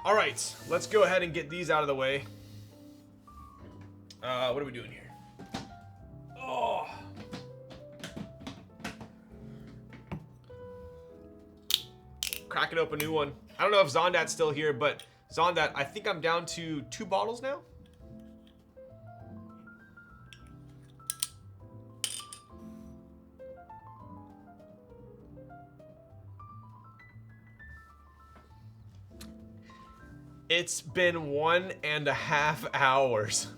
All right, let's go ahead and get these out of the way. What are we doing here? Oh. Cracking open a new one. I don't know if Zondat's still here, but Zondat, I think I'm down to 2 bottles now. It's been 1.5 hours.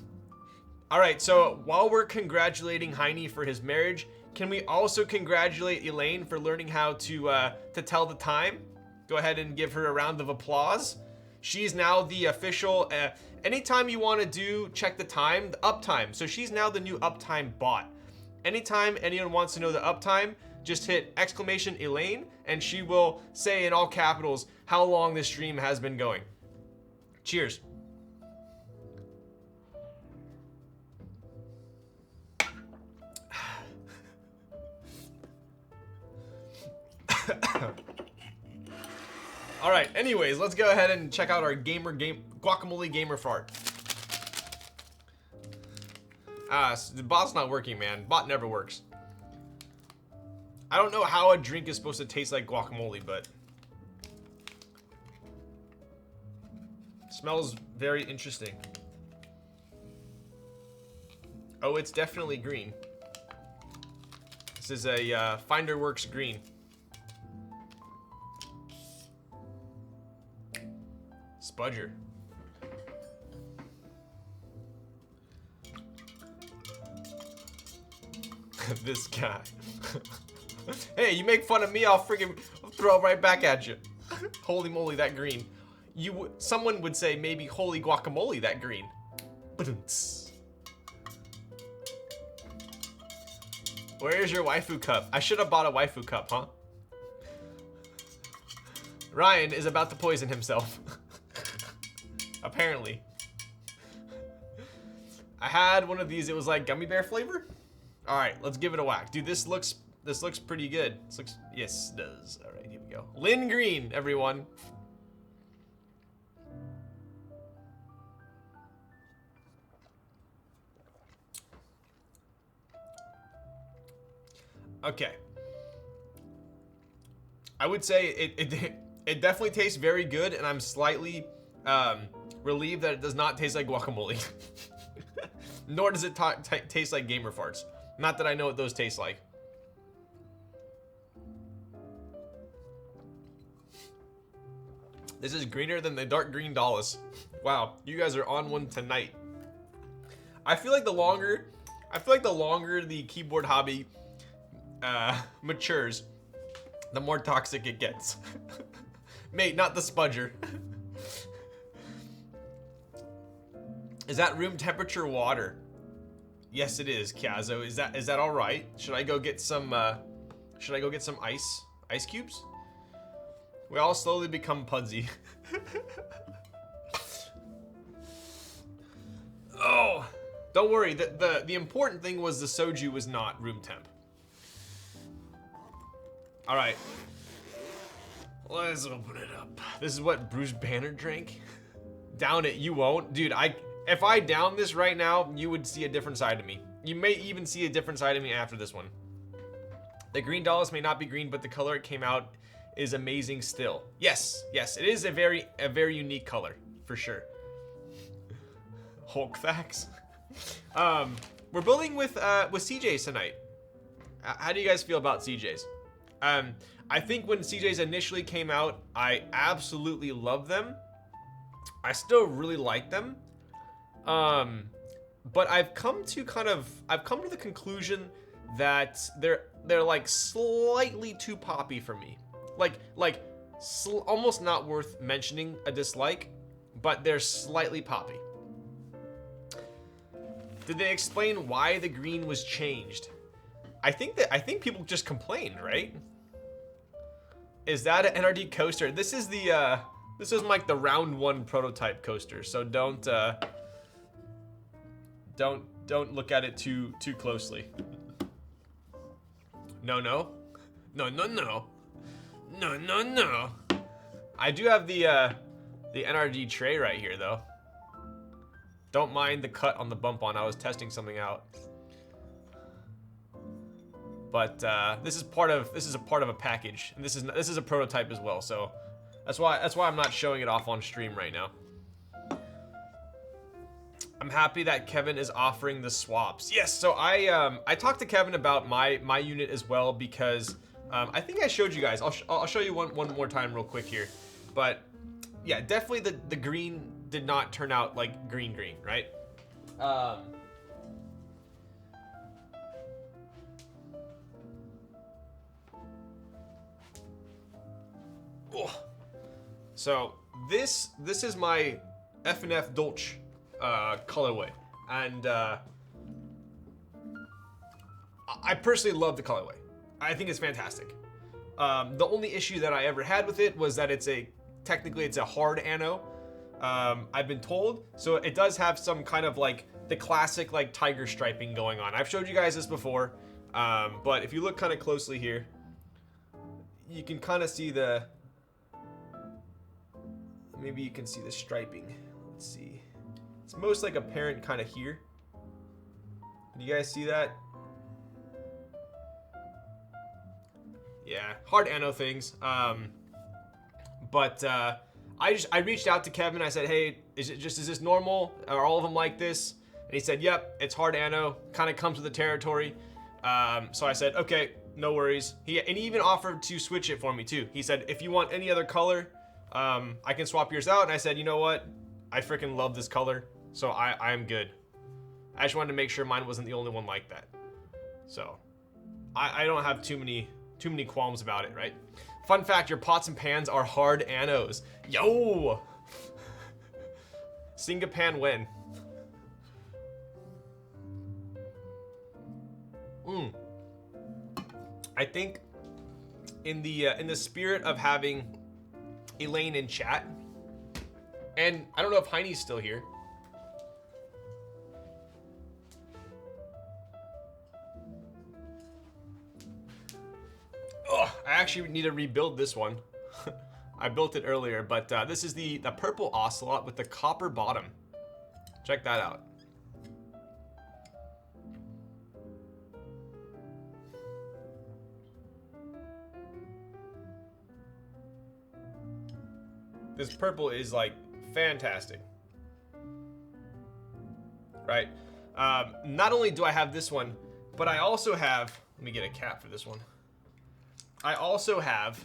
All right, so while we're congratulating Heine for his marriage, can we also congratulate Elaine for learning how to tell the time? Go ahead and give her a round of applause. She's now the official, anytime you want to check the time, the uptime. So she's now the new uptime bot. Anytime anyone wants to know the uptime, just hit exclamation Elaine, and she will say in all capitals how long this stream has been going. Cheers. All right, anyways, let's go ahead and check out our guacamole gamer fart. The bot's not working, man. Bot never works. I don't know how a drink is supposed to taste like guacamole, but smells very interesting. Oh, it's definitely green. This is a Finderworks green. Spudger. This guy. Hey, you make fun of me, I'll freaking throw it right back at you. Holy moly, that green. Someone would say maybe holy guacamole, that green. Where's your waifu cup? I should have bought a waifu cup, huh? Ryan is about to poison himself. Apparently. I had one of these, it was like gummy bear flavor. All right, let's give it a whack. Dude, this looks pretty good. Yes, it does. All right, here we go. Lynn Green, everyone. Okay. I would say it definitely tastes very good, and I'm slightly relieved that it does not taste like guacamole. Nor does it taste like gamer farts. Not that I know what those taste like. This is greener than the dark green Dallas. Wow, you guys are on one tonight. I feel like the longer the keyboard hobby matures, the more toxic it gets. Mate, not the spudger. Is that room temperature water? Yes, it is, Kiazo. Is that all right? Should I go get some ice cubes? We all slowly become Pudsey. Oh, don't worry. The important thing was the soju was not room temp. All right. Let's open it up. This is what Bruce Banner drank. Down it, you won't. Dude, if I down this right now, you would see a different side of me. You may even see a different side of me after this one. The green Dallas may not be green, but the color it came out is amazing still. Yes, it is a very unique color, for sure. Hulk facts. We're building with CJs tonight. How do you guys feel about CJs? I think when CJs initially came out, I absolutely loved them. I still really like them. But I've come to the conclusion that they're like slightly too poppy for me. Almost not worth mentioning a dislike, but they're slightly poppy. Did they explain why the green was changed? I think people just complained, right? Is that an NRD coaster? This is like the round 1 prototype coaster, so don't look at it too closely. No. I do have the the NRG tray right here, though. Don't mind the cut on the bump on. I was testing something out. But this is a part of a package, and this is a prototype as well. So that's why I'm not showing it off on stream right now. I'm happy that Kevin is offering the swaps. Yes, so I talked to Kevin about my unit as well, because I think I showed you guys. I'll show you one more time real quick here. But yeah, definitely the green did not turn out like green, right? So this is my F&F Dolce colorway, and I personally love the colorway. I think it's fantastic. The only issue that I ever had with it was that technically it's a hard ano. I've been told, so it does have some kind of like the classic like tiger striping going on. I've showed you guys this before, but if you look kind of closely here, you can kind of see maybe you can see the striping. Let's see. It's most like apparent kind of here. Can you guys see that? Yeah, hard ano things. But I reached out to Kevin. I said, hey, is this normal? Are all of them like this? And he said, yep, it's hard ano. Kind of comes with the territory. So I said, okay, no worries. He even offered to switch it for me too. He said, if you want any other color, I can swap yours out. And I said, you know what? I freaking love this color, so I am good. I just wanted to make sure mine wasn't the only one like that. So I don't have too many qualms about it, right? Fun fact, your pots and pans are hard anos. Yo! Singapan when? I think in the spirit of having Elaine in chat, and I don't know if Heine's still here. Oh, I actually need to rebuild this one. I built it earlier, but this is the purple ocelot with the copper bottom. Check that out. This purple is like fantastic, right? Not only do I have this one, but I also have, let me get a cap for this one. I also have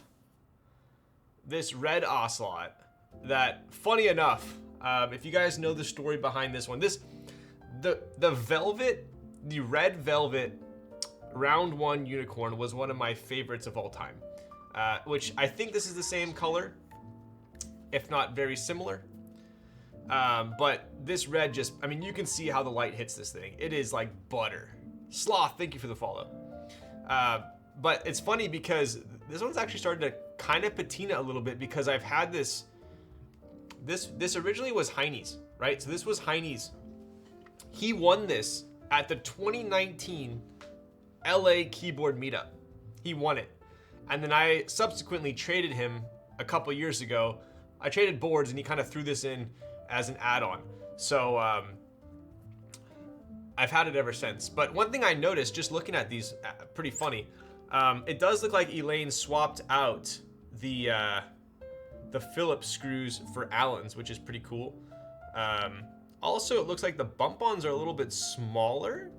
this red ocelot that, funny enough, if you guys know the story behind this one, the red velvet round one unicorn was one of my favorites of all time, which I think this is the same color, if not very similar. But this red just, I mean, you can see how the light hits this thing. It is like butter. Sloth, thank you for the follow. But it's funny because this one's actually started to kind of patina a little bit, because I've had this originally was Heine's, right? So this was Heine's. He won this at the 2019 LA keyboard meetup. He won it. And then I subsequently traded him a couple years ago. I traded boards and he kind of threw this in as an add-on. So I've had it ever since. But one thing I noticed just looking at these, pretty funny, it does look like Elaine swapped out the Phillips screws for Allen's, which is pretty cool. Also, it looks like the bump-ons are a little bit smaller.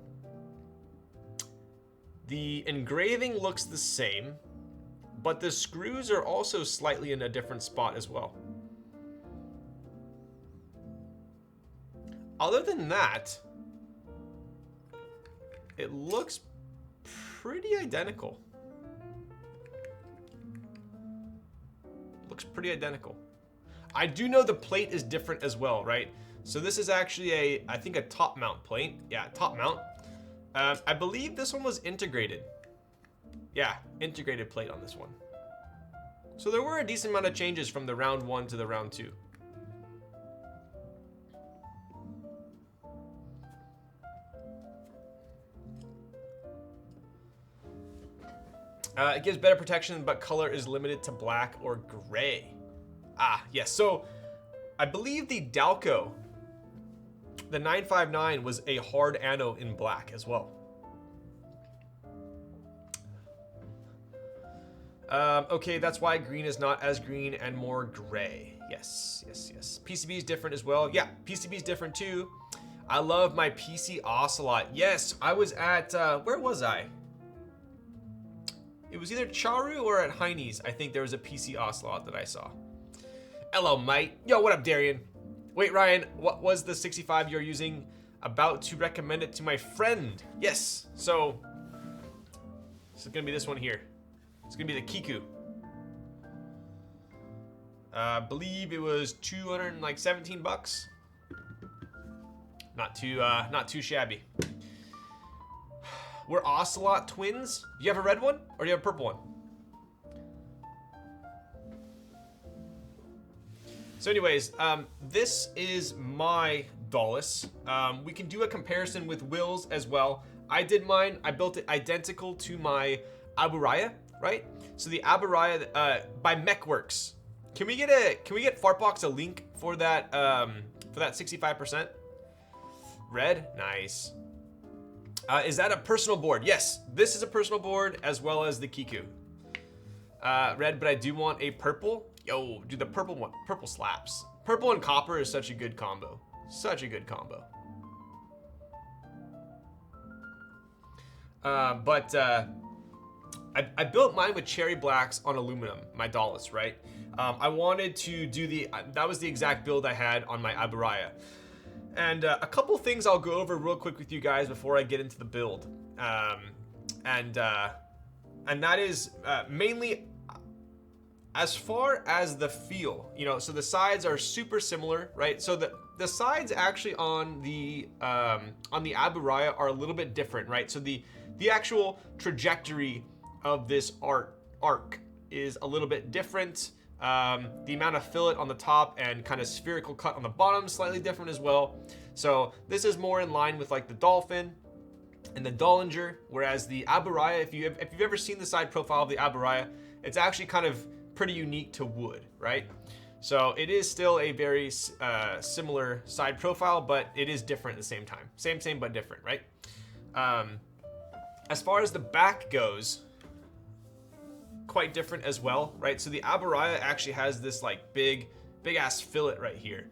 The engraving looks the same, but the screws are also slightly in a different spot as well. Other than that, it looks pretty identical. Looks pretty identical. I do know the plate is different as well, right? So this is actually I think a top mount plate. Yeah, top mount. I believe this one was integrated. Yeah, integrated plate on this one. So there were a decent amount of changes from the round 1 to the round 2. It gives better protection, but color is limited to black or gray. Ah, yes. So I believe the Dalco, the 959, was a hard anno in black as well. Okay, that's why green is not as green and more gray. Yes, yes, yes. PCB is different as well. Yeah, PCB is different too. I love my PC Ocelot. Yes, I was at, where was I? It was either Charu or at Heine's. I think there was a PC Ocelot that I saw. Hello, mate. Yo, what up, Darian? Wait, Ryan, what was the 65 you're using? About to recommend it to my friend. Yes, so this is gonna be this one here. It's gonna be the Kiku. I believe it was 217 bucks. Not too shabby. We're Ocelot twins. Do you have a red one or do you have a purple one? So anyways, this is my Dolus. We can do a comparison with Will's as well. I did mine, I built it identical to my Aburaya, right? So the Aburaya by Mechworks. Can we get Fartbox a link for that 65%? Red, nice. Is that a personal board? Yes, this is a personal board as well as the Kiku. Red, but I do want a purple. Yo, dude, the purple one, purple slaps. Purple and copper is such a good combo. Such a good combo. I built mine with cherry blacks on aluminum, my Dolus, right? I wanted to do that was the exact build I had on my Aburaya. And a couple things I'll go over real quick with you guys before I get into the build. And that is mainly as far as the feel, you know, so the sides are super similar, right? So the sides actually on the Aburaya are a little bit different, right? So the actual trajectory of this arc is a little bit different. The amount of fillet on the top and kind of spherical cut on the bottom slightly different as well. So this is more in line with like the Dolphin and the Dollinger, whereas the Aburaya, if you've ever seen the side profile of the Aburaya, it's actually kind of pretty unique to wood, right? So it is still a very similar side profile, but it is different at the same time. Same but different, right? As far as the back goes, quite different as well, right? So the Aburaya actually has this like big ass fillet right here.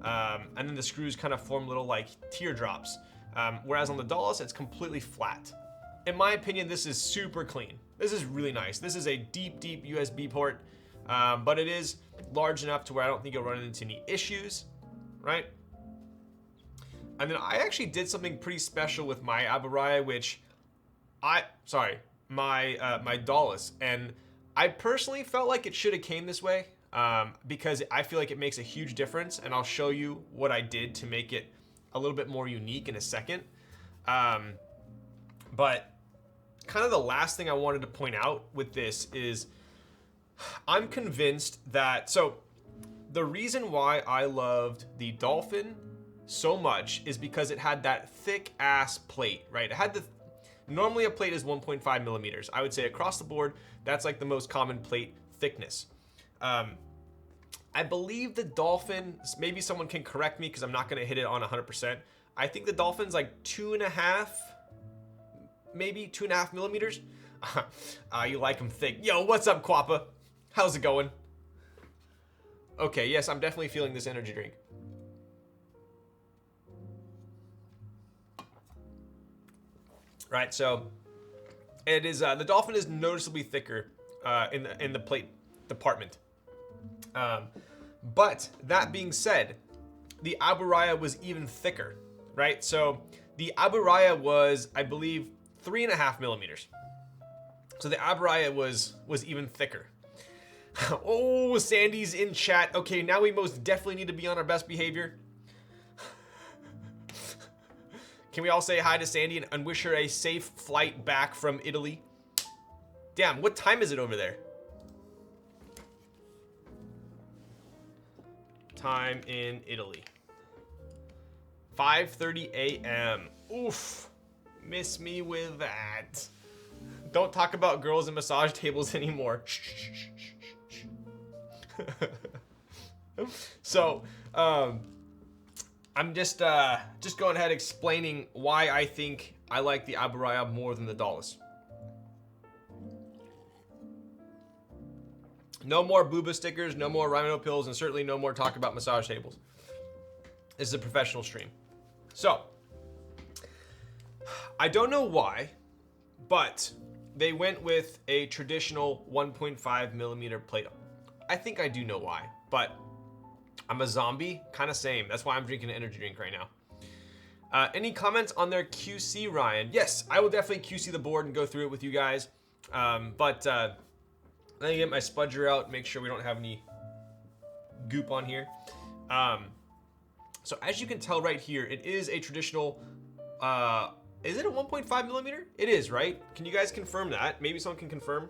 And then the screws kind of form little like teardrops. Whereas on the Dolus, it's completely flat. In my opinion, this is super clean. This is really nice. This is a deep USB port, but it is large enough to where I don't think you'll run into any issues, right? And then I actually did something pretty special with my Aburaya, my Dolus, and I personally felt like it should have came this way because I feel like it makes a huge difference, and I'll show you what I did to make it a little bit more unique in a second. But kind of the last thing I wanted to point out with this is I'm convinced that, so the reason why I loved the Dolphin so much is because it had that thick ass plate, right? It had normally a plate is 1.5 millimeters. I would say across the board, that's like the most common plate thickness. I believe the Dolphin, maybe someone can correct me because I'm not going to hit it on 100%. I think the Dolphin's like 2.5, maybe 2.5 millimeters. You like them thick. Yo, what's up, Quappa? How's it going? Okay, yes, I'm definitely feeling this energy drink. Right, so it is the Dolphin is noticeably thicker in the plate department. But that being said, the Aburaya was even thicker, right? So the Aburaya was, I believe, 3.5 millimeters. So the Aburaya was even thicker. Oh, Sandy's in chat. Okay, now we most definitely need to be on our best behavior. Can we all say hi to Sandy and wish her a safe flight back from Italy? Damn, what time is it over there? Time in Italy. 5:30 a.m. Oof. Miss me with that. Don't talk about girls and massage tables anymore. So, I'm just going ahead explaining why I think I like the Aburaya more than the Dallas. No more booba stickers, no more rhino pills, and certainly no more talk about massage tables. This is a professional stream. So, I don't know why, but they went with a traditional 1.5 millimeter plate. I think I do know why, but I'm a zombie, kind of same. That's why I'm drinking an energy drink right now. Any comments on their QC, Ryan? Yes, I will definitely QC the board and go through it with you guys. Let me get my spudger out, make sure we don't have any goop on here. So as you can tell right here, it is a traditional, is it a 1.5 millimeter? It is, right? Can you guys confirm that? Maybe someone can confirm.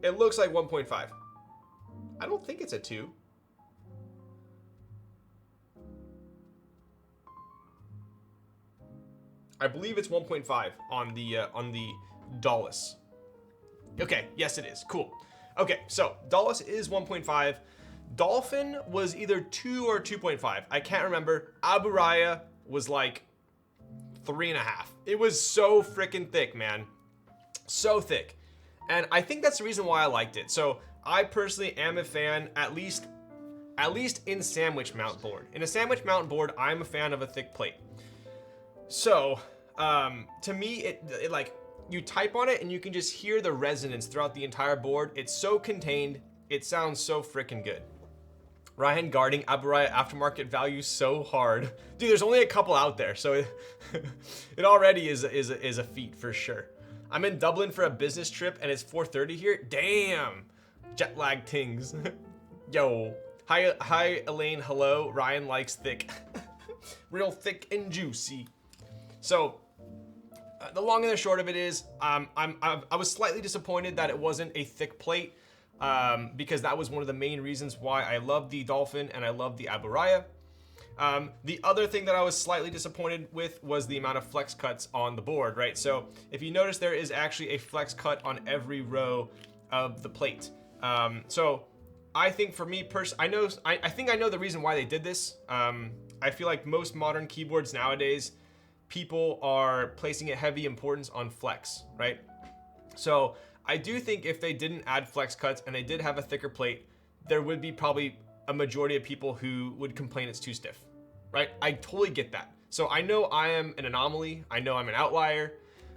It looks like 1.5. I don't think it's a 2. I believe it's 1.5 on the Dallas. Okay, yes it is. Cool. Okay, so Dallas is 1.5. Dolphin was either 2 or 2.5. I can't remember. Aburaya was like 3.5. It was so freaking thick, man. So thick. And I think that's the reason why I liked it. So I personally am a fan, at least in sandwich mount board. In a sandwich mount board, I'm a fan of a thick plate. So, to me, it like, you type on it and you can just hear the resonance throughout the entire board. It's so contained. It sounds so freaking good. Ryan guarding Aburaya aftermarket value so hard. Dude, there's only a couple out there, so it already is a feat for sure. I'm in Dublin for a business trip and it's 4:30 here. Damn, jet lag tings. Yo, hi Elaine, hello. Ryan likes thick, real thick and juicy. So the long and the short of it is, I was slightly disappointed that it wasn't a thick plate. Because that was one of the main reasons why I love the Dolphin and I love the Aburaya. The other thing that I was slightly disappointed with was the amount of flex cuts on the board, right? So if you notice, there is actually a flex cut on every row of the plate. So I think for me personally, I think I know the reason why they did this. I feel like most modern keyboards nowadays, people are placing a heavy importance on flex, right? So I do think if they didn't add flex cuts and they did have a thicker plate, there would be probably a majority of people who would complain it's too stiff, right? I totally get that. So I know I am an anomaly. I know I'm an outlier,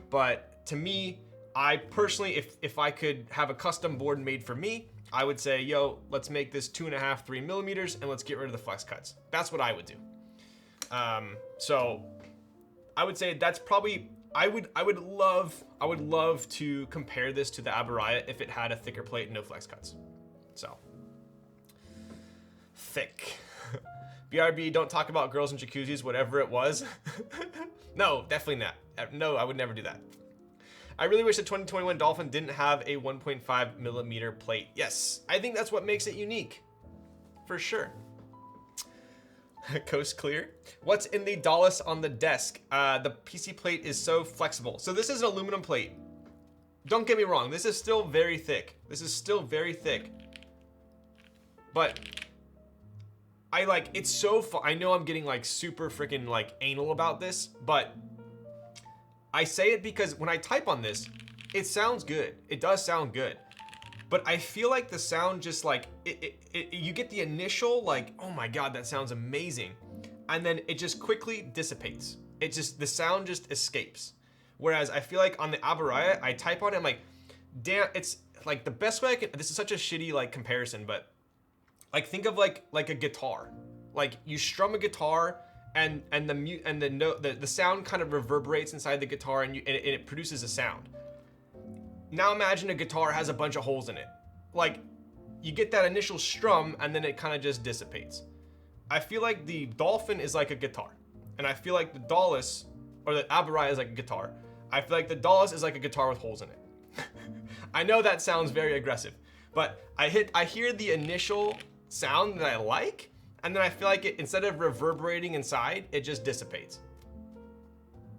but to me, I personally, if I could have a custom board made for me, I would say, yo, let's make this 2.5, 3 millimeters and let's get rid of the flex cuts. That's what I would do. So I would say that's probably, I would love to compare this to the Aburaya if it had a thicker plate and no flex cuts. So thick. BRB, don't talk about girls and jacuzzis, whatever it was. No, definitely not. No, I would never do that. I really wish the 2021 Dolphin didn't have a 1.5 millimeter plate. Yes, I think that's what makes it unique, for sure. Coast clear. What's in the Dallas on the desk? The PC plate is so flexible. So this is an aluminum plate. Don't get me wrong, this is still very thick. This is still very thick. But I like, it's so I know I'm getting like super freaking like anal about this, but I say it because when I type on this, it sounds good. It does sound good. But I feel like the sound just like, you get the initial like, oh my God, that sounds amazing. And then it just quickly dissipates. It just, the sound just escapes. Whereas I feel like on the Aburaya, I type on it, I'm like, damn, it's like the best way I can, this is such a shitty like comparison, but like think of like a guitar. Like you strum a guitar and the sound kind of reverberates inside the guitar and it produces a sound. Now imagine a guitar has a bunch of holes in it. Like you get that initial strum and then it kind of just dissipates. I feel like the Dolphin is like a guitar. And I feel like the Dallas or the Aburaya is like a guitar. I feel like the Dallas is like a guitar with holes in it. I know that sounds very aggressive, but I hear the initial sound that I like, and then I feel like it, instead of reverberating inside, it just dissipates.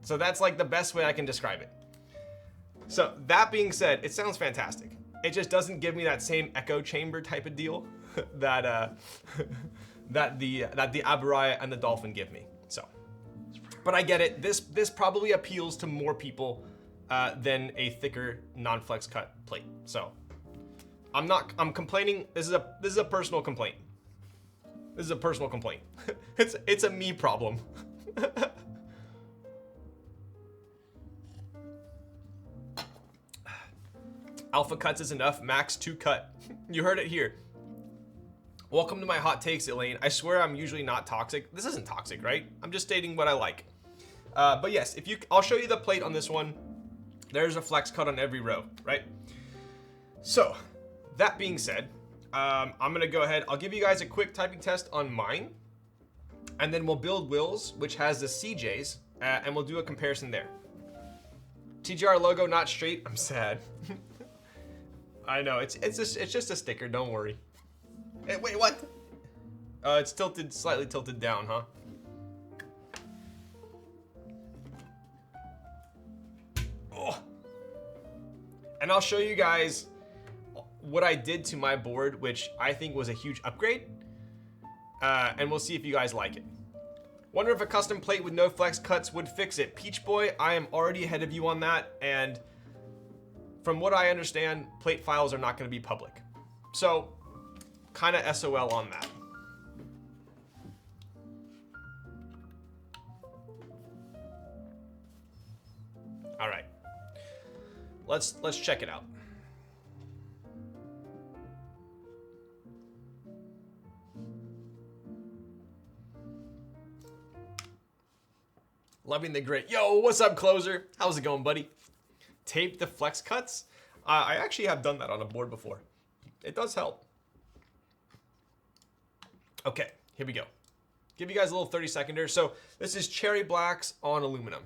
So that's like the best way I can describe it. So that being said, it sounds fantastic. It just doesn't give me that same echo chamber type of deal that that the Aburaya and the Dolphin give me. So, but I get it. This probably appeals to more people than a thicker non-flex cut plate. So, I'm complaining. This is a personal complaint. This is a personal complaint. It's a me problem. Alpha cuts is enough. Max 2 cut. You heard it here. Welcome to my hot takes, Elaine. I swear I'm usually not toxic. This isn't toxic, right? I'm just stating what I like. But yes, I'll show you the plate on this one. There's a flex cut on every row, right? So, that being said, I'm gonna go ahead. I'll give you guys a quick typing test on mine, and then we'll build Will's, which has the CJs, and we'll do a comparison there. TGR logo not straight. I'm sad. I know it's just a sticker. Don't worry. Hey, wait, what? It's tilted, slightly tilted down, huh? Oh. And I'll show you guys what I did to my board, which I think was a huge upgrade. And we'll see if you guys like it. Wonder if a custom plate with no flex cuts would fix it. Peach Boy, I am already ahead of you on that, and from what I understand, plate files are not going to be public. So, kind of SOL on that. All right. Let's check it out. Loving the grit. Yo, what's up, Closer? How's it going, buddy? Tape the flex cuts. I actually have done that on a board before. It does help. Okay, here we go. Give you guys a little 30-seconder. So this is cherry blacks on aluminum.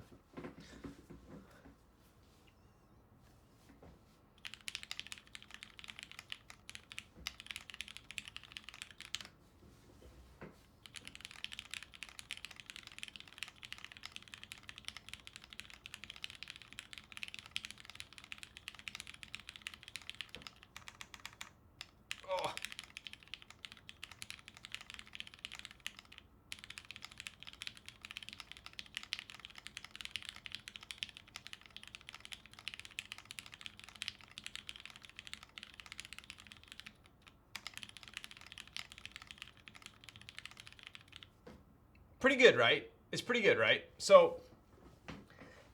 Pretty good, right? It's pretty good, right? So,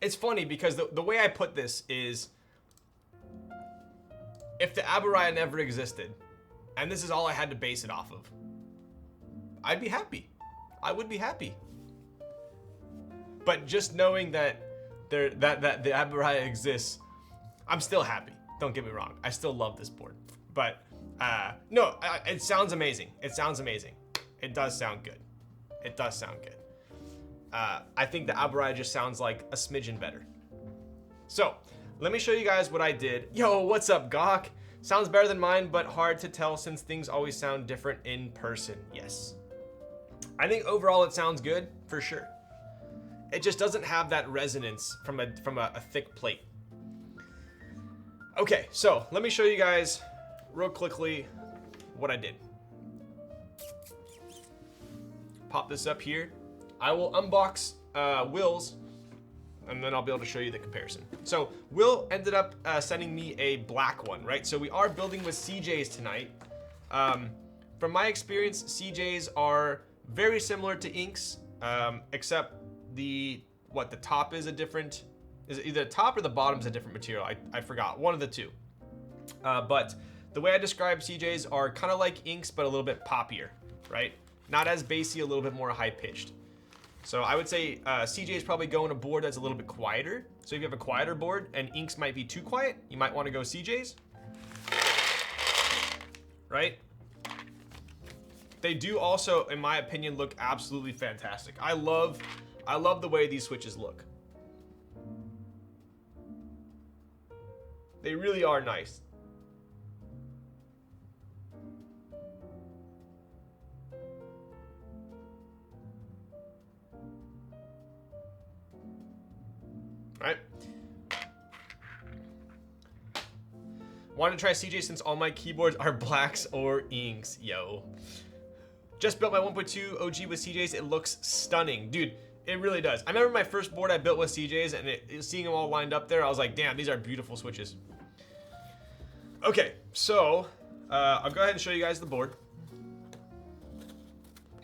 it's funny because the way I put this is, if the Aburaya never existed, and this is all I had to base it off of, I'd be happy. I would be happy. But just knowing that the Aburaya exists, I'm still happy. Don't get me wrong. I still love this board. But, no, it sounds amazing. It sounds amazing. It does sound good. It does sound good. I think the Aburaya just sounds like a smidgen better. So, let me show you guys what I did. Yo, what's up, Gawk? Sounds better than mine, but hard to tell since things always sound different in person. Yes. I think overall it sounds good, for sure. It just doesn't have that resonance from a thick plate. Okay, so let me show you guys real quickly what I did. Pop this up here. I will unbox Will's, and then I'll be able to show you the comparison. So Will ended up sending me a black one, right? So we are building with CJs tonight. From my experience, CJs are very similar to inks, except the top is a different, is it either the top or the bottom is a different material? I forgot, one of the two. But the way I describe CJs are kind of like inks, but a little bit poppier, right? Not as bassy, a little bit more high-pitched. So I would say CJ is probably going a board that's a little bit quieter. So if you have a quieter board and inks might be too quiet, you might want to go CJs. Right? They do also, in my opinion, look absolutely fantastic. I love the way these switches look. They really are nice. Right? Wanted to try CJ since all my keyboards are blacks or inks. Yo. Just built my 1.2 OG with CJs. It looks stunning. Dude, it really does. I remember my first board I built with CJs, and seeing them all lined up there, I was like, damn, these are beautiful switches. Okay, so I'll go ahead and show you guys the board.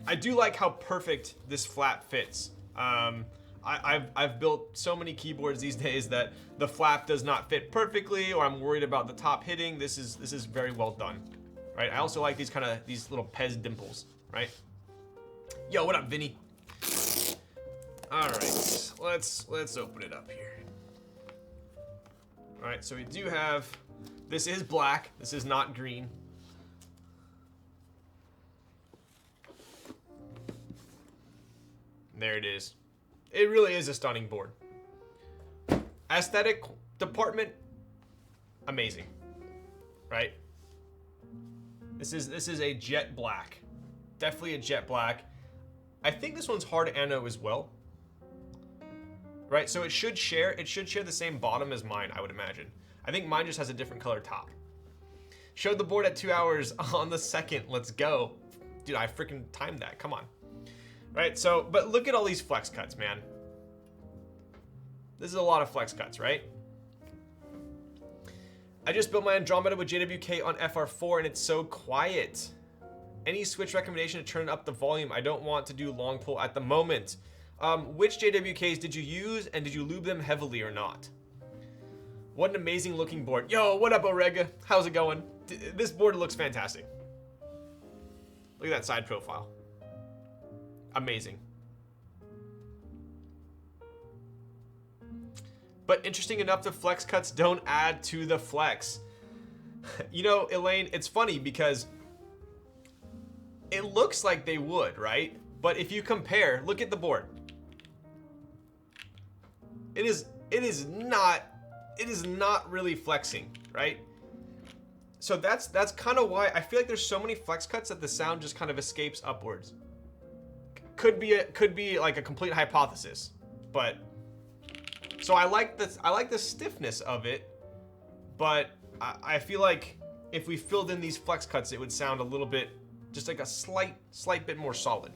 I do like how perfect this flap fits. I've built so many keyboards these days that the flap does not fit perfectly, or I'm worried about the top hitting. This is very well done, right? I also like these little Pez dimples, right? Yo, what up, Vinny? All right, let's open it up here. All right, so we do have, this is black. This is not green. There it is. It really is a stunning board. Aesthetic department, amazing, right? This is a jet black, definitely a jet black. I think this one's hard anno as well, right? So it should share the same bottom as mine, I would imagine. I think mine just has a different color top. Showed the board at 2 hours on the 2nd. Let's go, dude. I freaking timed that. Come on. Right, so, but look at all these flex cuts, man. This is a lot of flex cuts, right? I just built my Andromeda with JWK on FR4 and it's so quiet. Any switch recommendation to turn up the volume? I don't want to do long pull at the moment. Which JWKs did you use, and did you lube them heavily or not? What an amazing looking board. Yo, what up, Orega? How's it going? This board looks fantastic. Look at that side profile. Amazing. But interesting enough, the flex cuts don't add to the flex. You know, Elaine, it's funny because it looks like they would, right? But if you compare, look at the board. It is not really flexing, right? So that's kind of why I feel like there's so many flex cuts that the sound just kind of escapes upwards. Could be like a complete hypothesis, but so I like the stiffness of it, but I feel like if we filled in these flex cuts, it would sound a little bit, just like a slight bit more solid.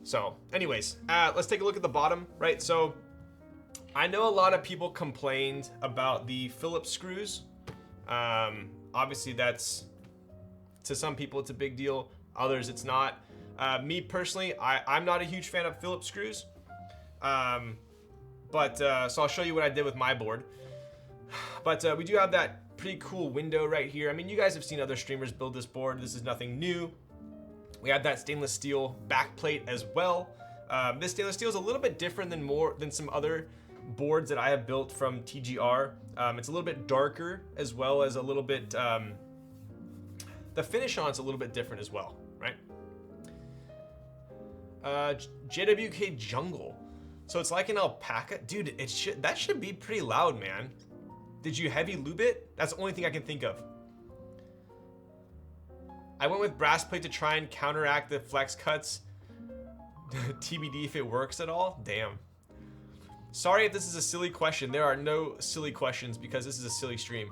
So anyways, let's take a look at the bottom, right? So I know a lot of people complained about the Phillips screws. Obviously that's, to some people it's a big deal, others it's not. Me personally, I'm not a huge fan of Phillips screws, but so I'll show you what I did with my board. But we do have that pretty cool window right here. I mean, you guys have seen other streamers build this board. This is nothing new. We have that stainless steel backplate as well. This stainless steel is a little bit different than some other boards that I have built from TGR. It's a little bit darker, as well as a little bit, the finish on it's a little bit different as well, right? JWK Jungle. So it's like an alpaca. Dude, that should be pretty loud, man. Did you heavy lube it? That's the only thing I can think of. I went with brass plate to try and counteract the flex cuts. TBD if it works at all. Damn. Sorry if this is a silly question. There are no silly questions because this is a silly stream.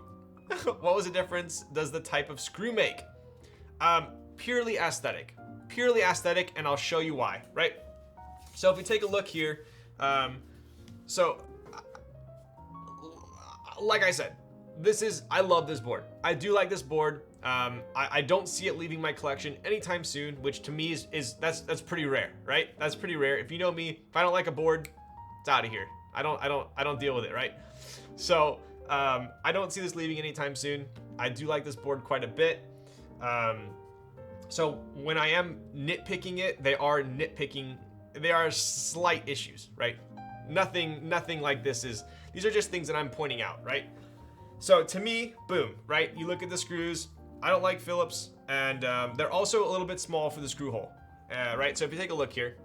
What was the difference does the type of screw make? Purely aesthetic. Purely aesthetic, and I'll show you why, right? So if we take a look here, like I said, I love this board. I do like this board. I don't see it leaving my collection anytime soon, which to me that's pretty rare, right? That's pretty rare. If you know me, if I don't like a board, it's out of here. I don't deal with it, right? So I don't see this leaving anytime soon. I do like this board quite a bit. So when I am nitpicking it, they are slight issues, right? Nothing like this these are just things that I'm pointing out, right? So to me, boom, right? You look at the screws, I don't like Phillips, and they're also a little bit small for the screw hole, right? So if you take a look here,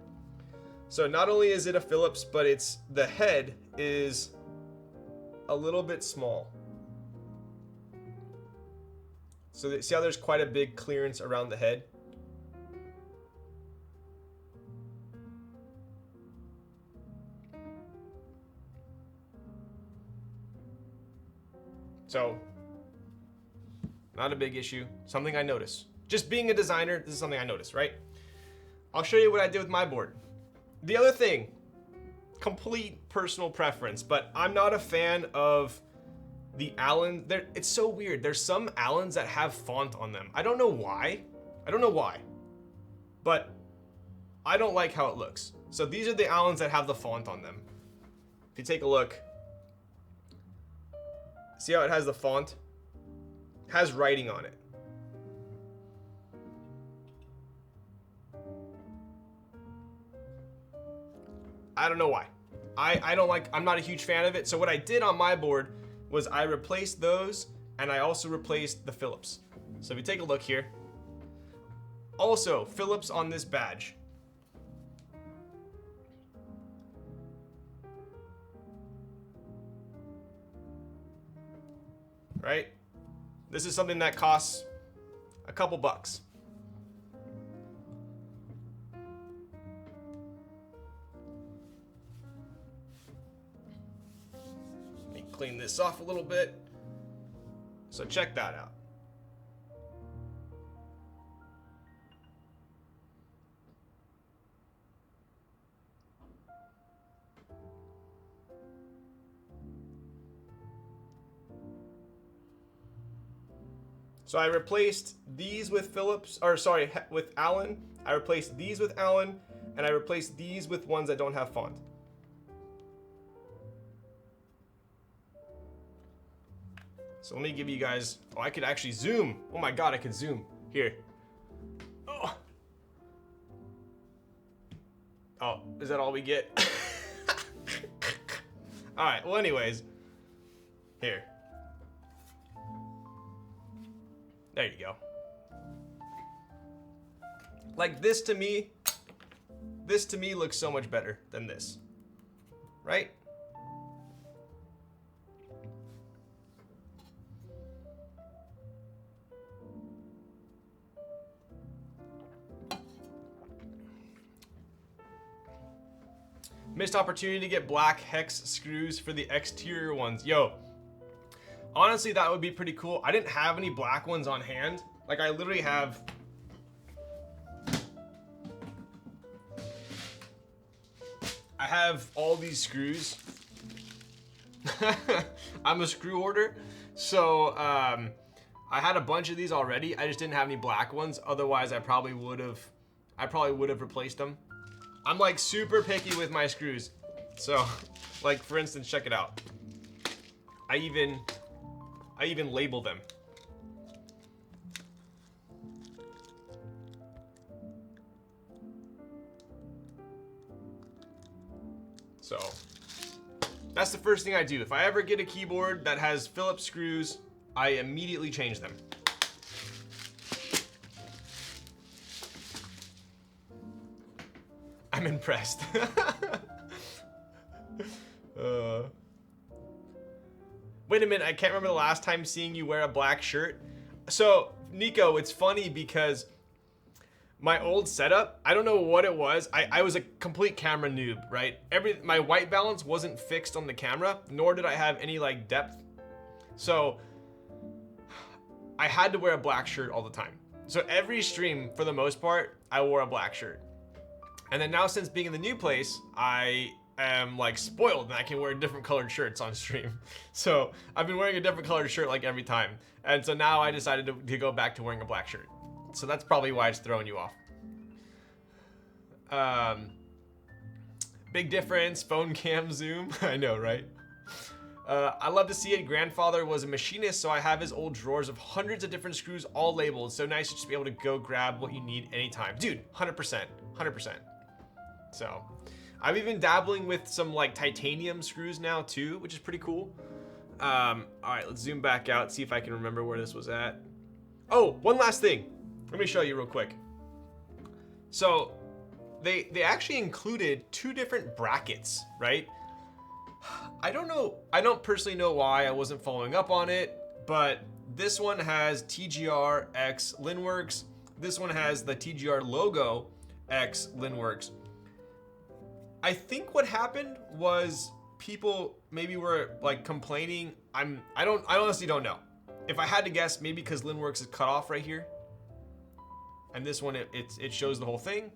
so not only is it a Phillips, but the head is a little bit small. So see how there's quite a big clearance around the head? So, not a big issue. Something I notice. Just being a designer, this is something I noticed, right? I'll show you what I did with my board. The other thing, complete personal preference, but I'm not a fan of the Allen. It's so weird. There's some Allens that have font on them. I don't know why. But I don't like how it looks. So these are the Allens that have the font on them. If you take a look, see how it has the font? It has writing on it. I don't know why. I don't like, I'm not a huge fan of it. So what I did on my board was I replaced those and I also replaced the Phillips. So if you take a look here, also Phillips on this badge. Right? This is something that costs a couple bucks. Let me clean this off a little bit. So check that out. So I replaced these with Phillips, or sorry, with Allen. I replaced these with Allen, and I replaced these with ones that don't have font. So let me give you guys, oh, I could actually zoom. Oh my God, I could zoom. Here. Oh, is that all we get? All right, well anyways, here. There you go. Like this to me looks so much better than this, right? Missed opportunity to get black hex screws for the exterior ones. Yo, honestly, that would be pretty cool. I didn't have any black ones on hand. Like I literally have all these screws. I'm a screw hoarder. So I had a bunch of these already. I just didn't have any black ones. Otherwise I probably would have replaced them. I'm like super picky with my screws. So like for instance, check it out. I even label them. So that's the first thing I do. If I ever get a keyboard that has Phillips screws, I immediately change them. I'm impressed. Wait a minute, I can't remember the last time seeing you wear a black shirt. So, Nico, it's funny because my old setup, I don't know what it was. I was a complete camera noob, right? My white balance wasn't fixed on the camera, nor did I have any like depth. So, I had to wear a black shirt all the time. So every stream, for the most part, I wore a black shirt. And then now since being in the new place, I am like spoiled and I can wear different colored shirts on stream. So I've been wearing a different colored shirt like every time. And so now I decided to go back to wearing a black shirt. So that's probably why it's throwing you off. Big difference, phone cam zoom. I know, right? I love to see it. Grandfather was a machinist, so I have his old drawers of hundreds of different screws, all labeled. So nice to just be able to go grab what you need anytime. Dude, 100%, 100%. So I've even dabbling with some like titanium screws now too, which is pretty cool. All right, let's zoom back out, see if I can remember where this was at. Oh, one last thing. Let me show you real quick. So they actually included two different brackets, right? I don't know, I don't personally know why I wasn't following up on it, but this one has TGR X Linworks. This one has the TGR logo X Linworks. I think what happened was people maybe were like complaining. I honestly don't know. If I had to guess, maybe because Linworks is cut off right here. and this one it shows the whole thing.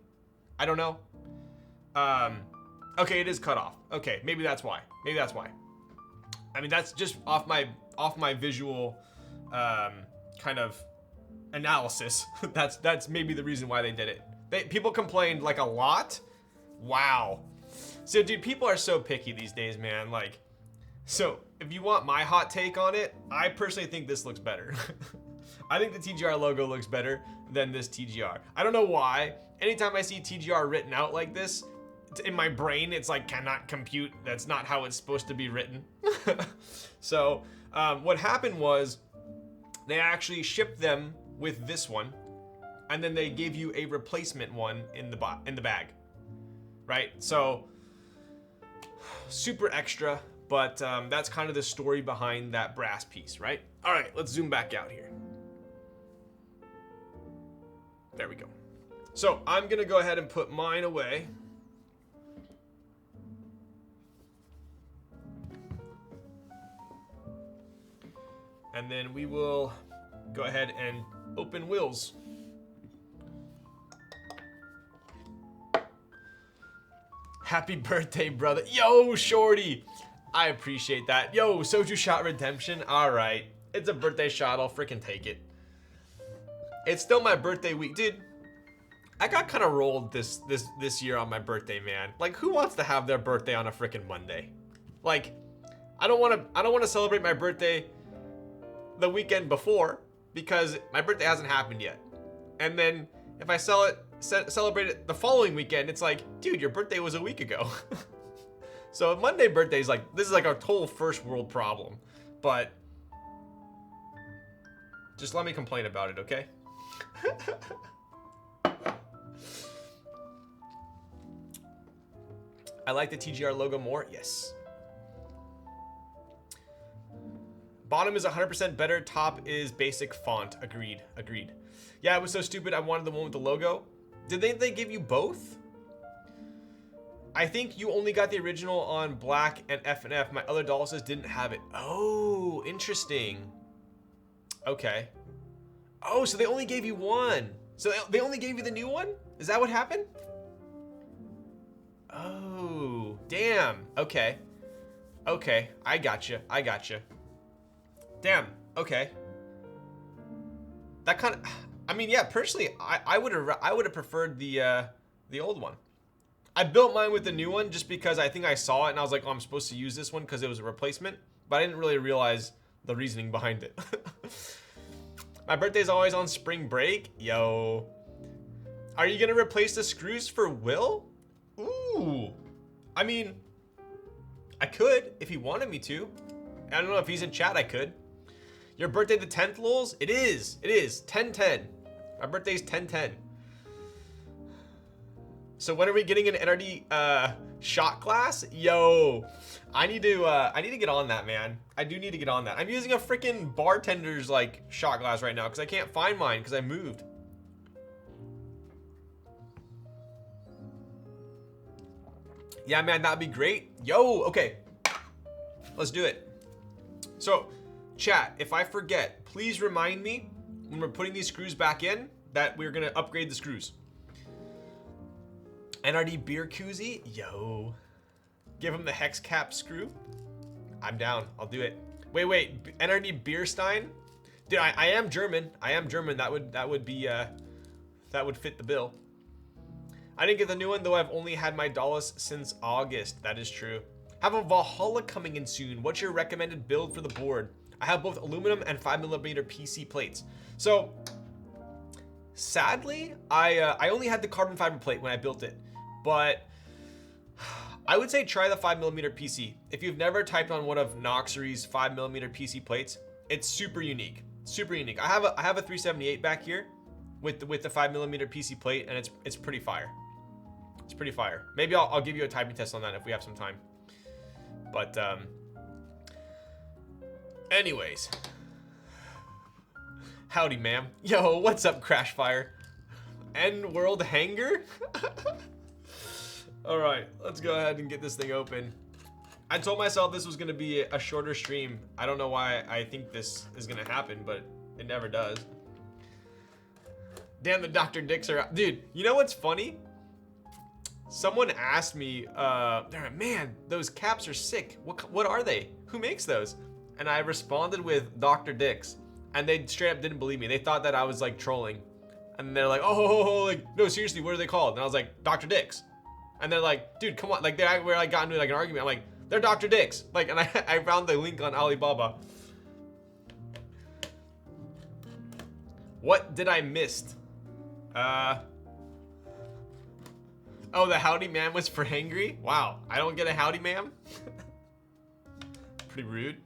I don't know. Okay, it is cut off. Okay, maybe that's why. Maybe that's why. I mean, that's just off my visual kind of analysis. that's maybe the reason why they did it. People complained like a lot. Wow. So dude, people are so picky these days, man. Like, so if you want my hot take on it, I personally think this looks better. I think the TGR logo looks better than this TGR. I don't know why. Anytime I see TGR written out like this, in my brain, it's like, cannot compute. That's not how it's supposed to be written. So what happened was they actually shipped them with this one, and then they gave you a replacement one in the bag, right? So super extra, but that's kind of the story behind that brass piece, right? All right, let's zoom back out here. There we go. So I'm gonna go ahead and put mine away. And then we will go ahead and open Will's. Happy birthday, brother. Yo, shorty. I appreciate that. Yo, Soju Shot Redemption. All right. It's a birthday shot. I'll freaking take it. It's still my birthday week. Dude, I got kind of rolled this year on my birthday, man. Like, who wants to have their birthday on a freaking Monday? Like, I don't want to celebrate my birthday the weekend before because my birthday hasn't happened yet. And then if I celebrate it the following weekend, it's like, dude, your birthday was a week ago. So Monday birthdays, like, this is like a total first world problem, but just let me complain about it, okay? I like the TGR logo more. Yes. Bottom is 100% better. Top is basic font. Agreed. Agreed. Yeah, it was so stupid. I wanted the one with the logo. Did they give you both? I think you only got the original on black and F&F. My other Dulces didn't have it. Oh, interesting. Okay. Oh, so they only gave you one. So they only gave you the new one? Is that what happened? Oh, damn. Okay. Okay, I gotcha. I gotcha. Damn. Okay. That kind of, I mean, yeah. Personally, I would have preferred the old one. I built mine with the new one just because I think I saw it and I was like, oh, I'm supposed to use this one because it was a replacement, but I didn't really realize the reasoning behind it. My birthday's always on spring break. Yo. Are you gonna replace the screws for Will? Ooh. I mean, I could if he wanted me to. I don't know if he's in chat, I could. Your birthday the 10th, Lols? It is. It is. 10-10. My birthday's 10-10. So when are we getting an NRD shot glass? Yo, I need to get on that, man. I do need to get on that. I'm using a freaking bartender's like shot glass right now because I can't find mine because I moved. Yeah, man, that'd be great. Yo, okay, let's do it. So, chat, if I forget, please remind me when we're putting these screws back in that we're gonna upgrade the screws. NRD beer koozie? Yo. Give him the hex cap screw? I'm down. I'll do it. Wait. NRD beer stein? Dude, I am German. I am German. That would be that would fit the bill. I didn't get the new one though. I've only had my Dallas since August. That is true. Have a Valhalla coming in soon. What's your recommended build for the board? I have both aluminum and 5mm PC plates. So sadly, I only had the carbon fiber plate when I built it. But I would say try the 5mm PC. If you've never typed on one of Noxery's 5mm PC plates, it's super unique. Super unique. I have a 378 back here with the 5mm PC plate, and it's pretty fire. It's pretty fire. Maybe I'll give you a typing test on that if we have some time. But anyways, howdy, ma'am. Yo, what's up, Crashfire? End world hanger? All right, let's go ahead and get this thing open. I told myself this was gonna be a shorter stream. I don't know why I think this is gonna happen, but it never does. Damn, the Dr. Dicks are out. Dude, you know what's funny? Someone asked me, man, those caps are sick. What are they? Who makes those? And I responded with Dr. Dicks. And they straight up didn't believe me. They thought that I was like trolling. And they're like, oh, like, no, seriously, what are they called? And I was like, Dr. Dicks. And they're like, dude, come on. Like, where I got into like an argument. I'm like, they're Dr. Dicks. Like, and I found the link on Alibaba. What did I miss? Oh, the howdy ma'am was for hangry? Wow, I don't get a howdy ma'am? Pretty rude.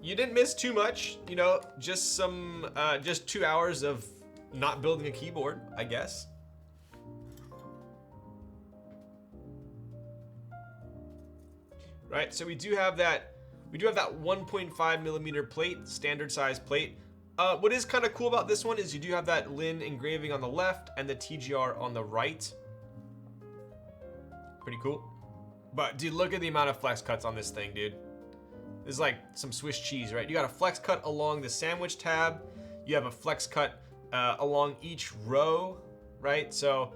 You didn't miss too much, you know, just 2 hours of not building a keyboard, I guess. Right, so we do have that 1.5 millimeter plate, standard size plate. What is kind of cool about this one is you do have that Lin engraving on the left and the TGR on the right. Pretty cool. But dude, look at the amount of flex cuts on this thing, dude. This is like some Swiss cheese, right? You got a flex cut along the sandwich tab. You have a flex cut along each row, right? So,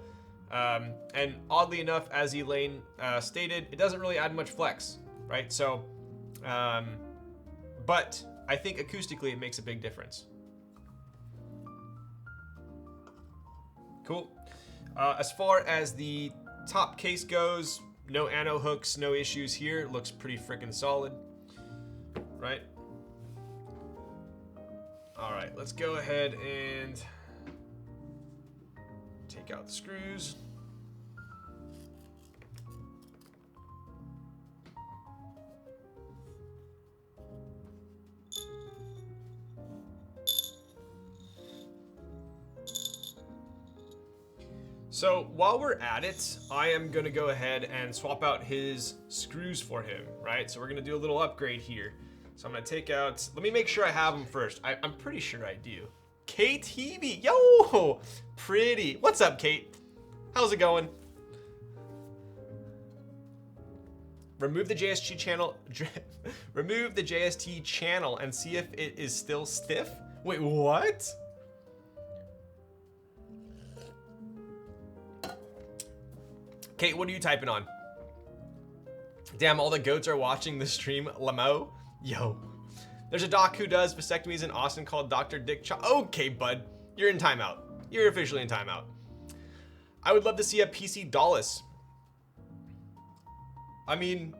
and oddly enough, as Elaine stated, it doesn't really add much flex, right? So, but I think acoustically it makes a big difference. Cool. As far as the top case goes, no ano hooks, no issues here. Looks pretty freaking solid, right? All right, let's go ahead and take out the screws. So while we're at it, I am gonna go ahead and swap out his screws for him, right? So we're gonna do a little upgrade here. So I'm gonna take out, let me make sure I have them first. I'm pretty sure I do. Kate Hebe, yo, pretty. What's up, Kate? How's it going? Remove the JST channel, remove the JST channel and see if it is still stiff. Wait, what? Kate, what are you typing on? Damn, all the goats are watching the stream. Lamo, yo. There's a doc who does vasectomies in Austin called Dr. Dick Okay, bud, you're in timeout. You're officially in timeout. I would love to see a PC Dallas. I mean,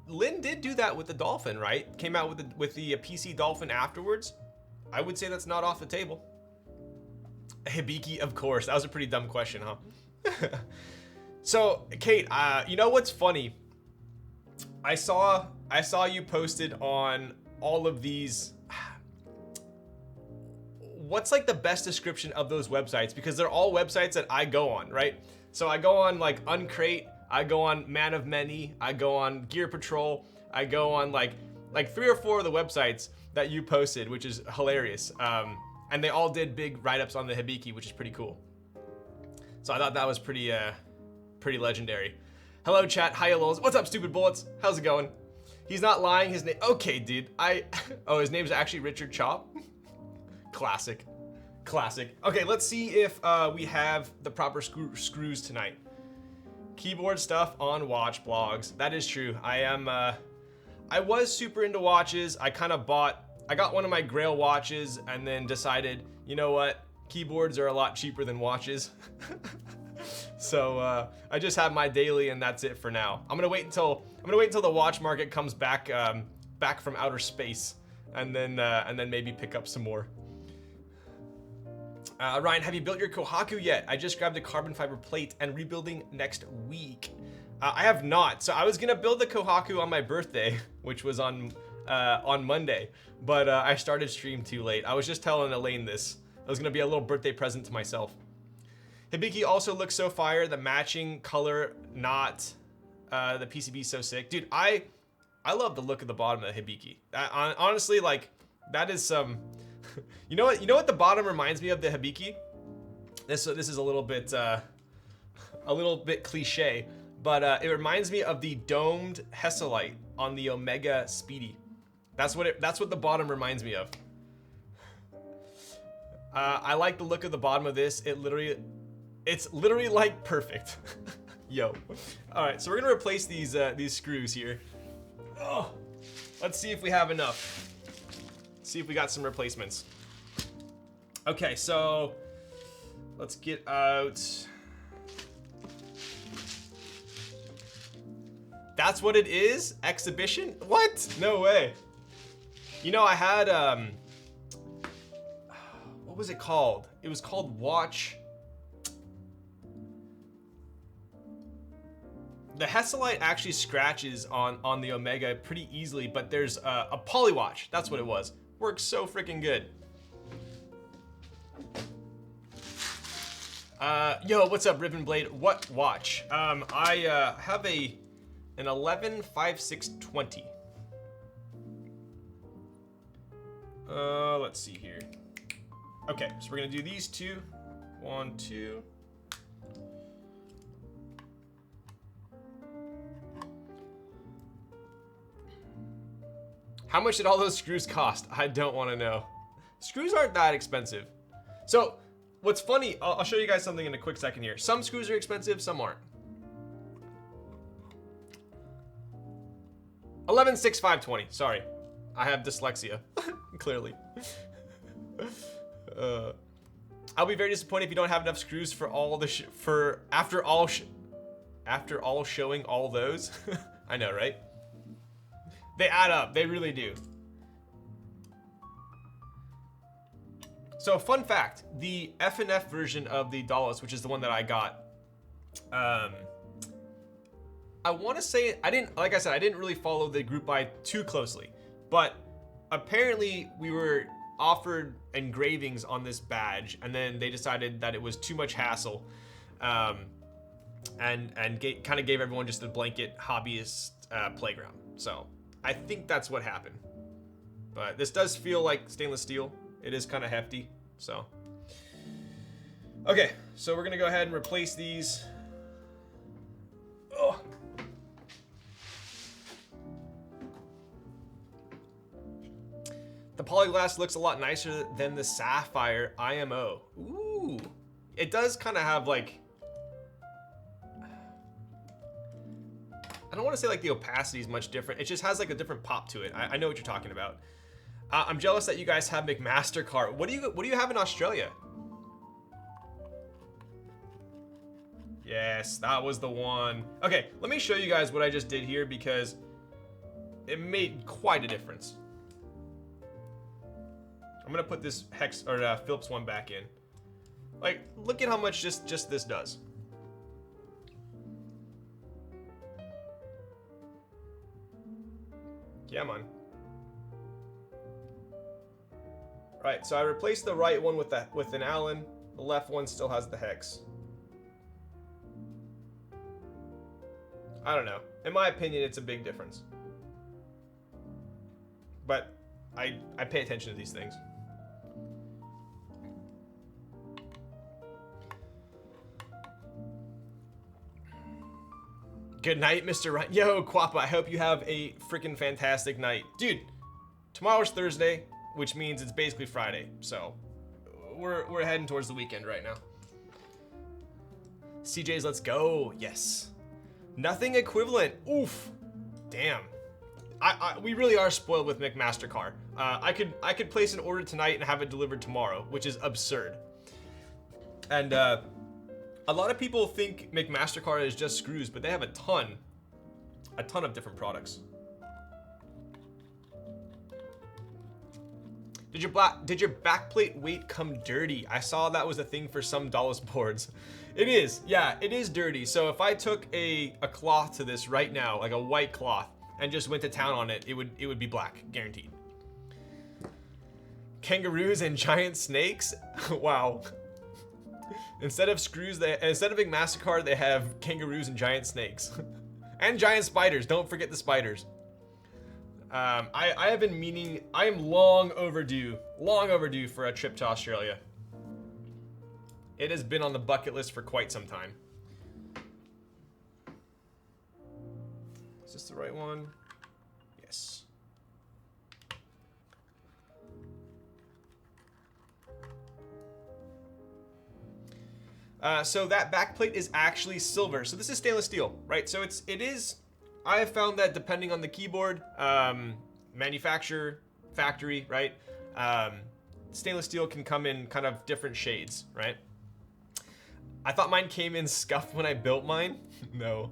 Lynn did do that with the Dolphin, right? Came out with the PC Dolphin afterwards. I would say that's not off the table. Hibiki, of course. That was a pretty dumb question, huh? So, Kate, you know what's funny? I saw you posted on all of these. What's like the best description of those websites? Because they're all websites that I go on, right? So I go on like Uncrate, I go on Man of Many, I go on Gear Patrol, I go on like 3 or 4 of the websites that you posted, which is hilarious. And they all did big write-ups on the Hibiki, which is pretty cool. So I thought that was pretty legendary. Hello chat, hi hellos. What's up, stupid bullets? How's it going? He's not lying, his name, okay dude, oh, his name's actually Richard Chop. Classic. Okay, let's see if we have the proper screws tonight. Keyboard stuff on watch blogs. That is true. I was super into watches. I got one of my Grail watches and then decided, you know what? Keyboards are a lot cheaper than watches. So I just have my daily and that's it for now. I'm gonna wait until the watch market comes back from outer space and then maybe pick up some more. Ryan, have you built your Kohaku yet? I just grabbed a carbon fiber plate and rebuilding next week. I have not. So I was gonna build the Kohaku on my birthday, which was on Monday, but I started stream too late. I was just telling Elaine this. It was gonna be a little birthday present to myself. Hibiki also looks so fire. The matching color, not the PCB so sick. Dude, I love the look of the bottom of the Hibiki. Honestly, like, that is some... You know what the bottom reminds me of the Hibiki? This is a little bit cliche, but it reminds me of the domed Hesalite on the Omega Speedy. That's what the bottom reminds me of. I like the look of the bottom of this. It's literally like perfect. Yo. All right, so we're gonna replace these screws here. Oh, let's see if we have enough. See if we got some replacements. Okay, so let's get out. That's what it is? Exhibition? What? No way. You know, I had what was it called? It was called Watch. The Hesselite actually scratches on the Omega pretty easily, but there's a Polywatch. That's what it was. Works so freaking good. Yo, what's up, Ribbon Blade? What watch? I have an 11-5620. Let's see here. Okay, so we're gonna do these two. 1, 2. How much did all those screws cost? I don't want to know. Screws aren't that expensive. So, what's funny, I'll show you guys something in a quick second here. Some screws are expensive, some aren't. 11-6-5-20. Sorry, I have dyslexia. Clearly. I'll be very disappointed if you don't have enough screws for all the after all showing all those. I know, right? They add up. They really do. So, fun fact: the F&F version of the Dallas, which is the one that I got, I want to say like I said, I didn't really follow the group buy too closely, but apparently we were offered engravings on this badge, and then they decided that it was too much hassle, and kind of gave everyone just a blanket hobbyist playground. So I think that's what happened. But this does feel like stainless steel. It is kind of hefty. So okay, so we're gonna go ahead and replace these. Oh. The polyglass looks a lot nicer than the sapphire IMO. Ooh, it does kind of have like, I don't want to say like the opacity is much different. It just has like a different pop to it. I know what you're talking about. I'm jealous that you guys have McMaster-Carr. What do you have in Australia? Yes, that was the one. Okay, let me show you guys what I just did here because it made quite a difference. I'm gonna put this hex or Phillips one back in. Like, look at how much just this does. Yeah, man. Right, so I replaced the right one with an Allen. The left one still has the hex. I don't know. In my opinion, it's a big difference. But I pay attention to these things. Good night, Mr. Ryan. Yo, Quappa, I hope you have a freaking fantastic night. Dude, tomorrow's Thursday, which means it's basically Friday. So, we're heading towards the weekend right now. CJ's, let's go. Yes. Nothing equivalent. Oof. Damn. We really are spoiled with McMaster-Carr. I could place an order tonight and have it delivered tomorrow, which is absurd. And a lot of people think McMaster-Carr is just screws, but they have a ton of different products. Did your backplate weight come dirty? I saw that was a thing for some Dallas boards. It is, yeah, it is dirty. So if I took a cloth to this right now, like a white cloth, and just went to town on it, it would be black, guaranteed. Kangaroos and giant snakes? Wow. Instead of McMaster-Carr, they have kangaroos and giant snakes. And giant spiders, don't forget the spiders. I have been meaning, I am long overdue for a trip to Australia. It has been on the bucket list for quite some time. Is this the right one? Yes. So that backplate is actually silver. So this is stainless steel, right? So it is. I have found that depending on the keyboard, manufacturer, factory, right? Stainless steel can come in kind of different shades, right? I thought mine came in scuffed when I built mine. No.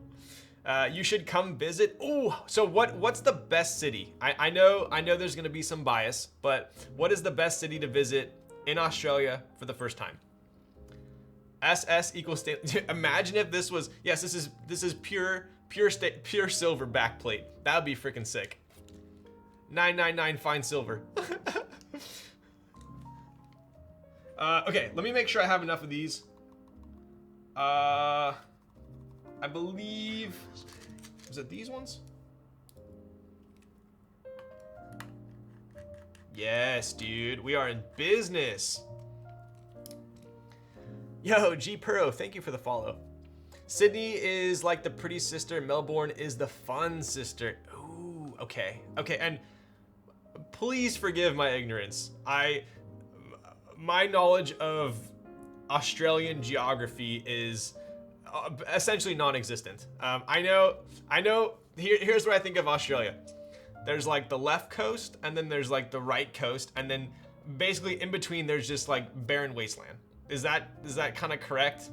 You should come visit. Ooh, so what's the best city? I know there's gonna be some bias, but what is the best city to visit in Australia for the first time? SS equals imagine if this was, yes, this is pure silver backplate. That would be freaking sick. 999 fine silver. Okay, let me make sure I have enough of these. I believe, was it these ones? Yes, dude, we are in business. Yo, G Puro, thank you for the follow. Sydney is like the pretty sister. Melbourne is the fun sister. Ooh, okay, and please forgive my ignorance. My knowledge of Australian geography is essentially non-existent. I know. Here's what I think of Australia. There's like the left coast, and then there's like the right coast, and then basically in between there's just like barren wasteland. Is that kind of correct?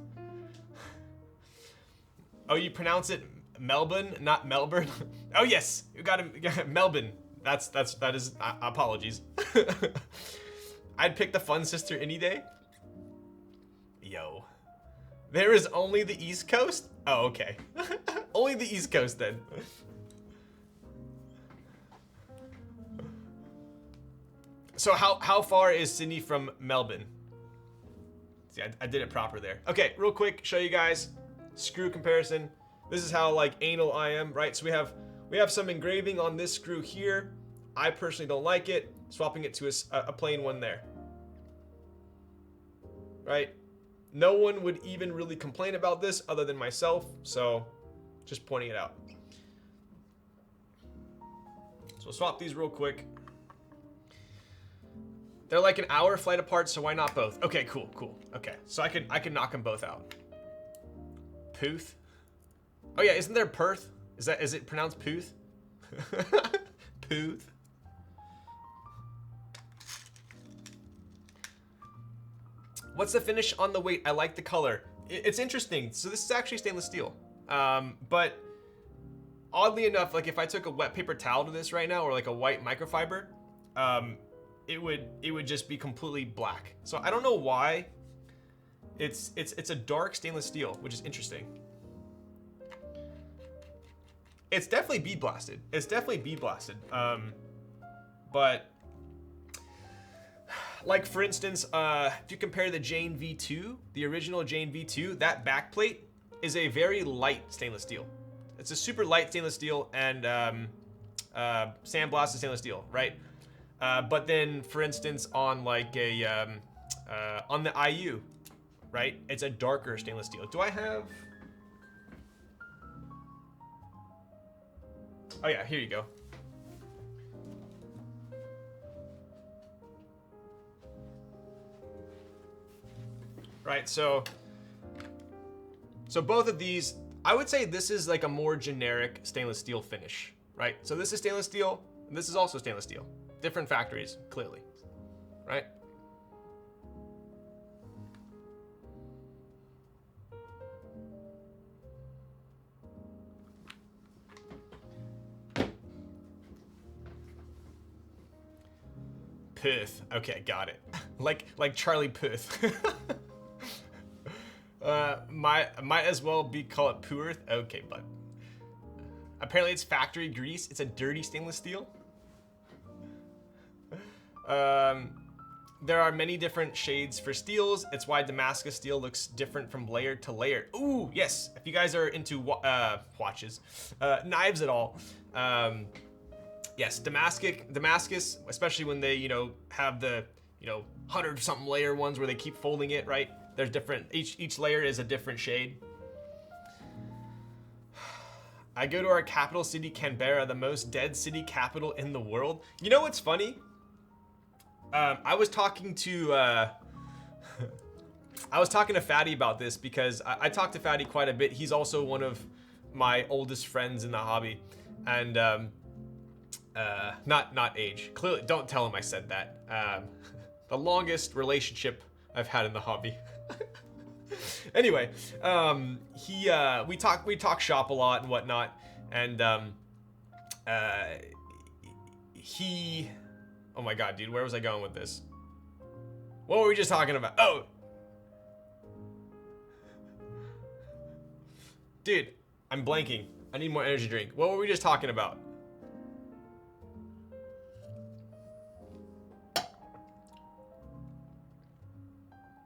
Oh, you pronounce it Melbourne, not Melbourne? Oh yes, you got it, Melbourne. That is apologies. I'd pick the fun sister any day. Yo. There is only the East Coast? Oh, okay. Only the East Coast then. So how far is Sydney from Melbourne? See, I did it proper there. Okay, real quick, show you guys. Screw comparison. This is how like anal I am, right? So we have some engraving on this screw here. I personally don't like it. Swapping it to a plain one there. Right? No one would even really complain about this other than myself, so just pointing it out. So swap these real quick. They're like an hour flight apart, so why not both? Okay, cool. Okay, so I can knock them both out. Pooth. Oh yeah, isn't there Perth? Is it pronounced Pooth? Pooth. What's the finish on the weight? I like the color. It's interesting. So this is actually stainless steel. But oddly enough, like if I took a wet paper towel to this right now, or like a white microfiber, it would just be completely black. So I don't know why. It's a dark stainless steel, which is interesting. It's definitely bead blasted. But like for instance, if you compare the Jane V2, the original Jane V2, that backplate is a very light stainless steel. It's a super light stainless steel and sandblasted stainless steel, right? But then, for instance, on like on the IU, right? It's a darker stainless steel. Do I have? Oh yeah, here you go. Right, so both of these, I would say this is like a more generic stainless steel finish, right? So this is stainless steel, and this is also stainless steel. Different factories, clearly, right? Puth. Okay, got it. like Charlie Puth. Might as well be call it Puerth. Okay, but apparently it's factory grease. It's a dirty stainless steel. There are many different shades for steels. It's why Damascus steel looks different from layer to layer. Ooh, yes. If you guys are into watches, knives at all, yes, Damascus, especially when they, have the, 100-something layer ones where they keep folding it, right? There's different, each layer is a different shade. I go to our capital city, Canberra, the most dead city capital in the world. You know what's funny? I was talking to I was talking to Fatty about this because I talk to Fatty quite a bit. He's also one of my oldest friends in the hobby, and not age. Clearly, don't tell him I said that. The longest relationship I've had in the hobby. Anyway, we talk shop a lot and whatnot, and oh my god, dude, where was I going with this? What were we just talking about? Oh, dude, I'm blanking. I need more energy drink. What were we just talking about?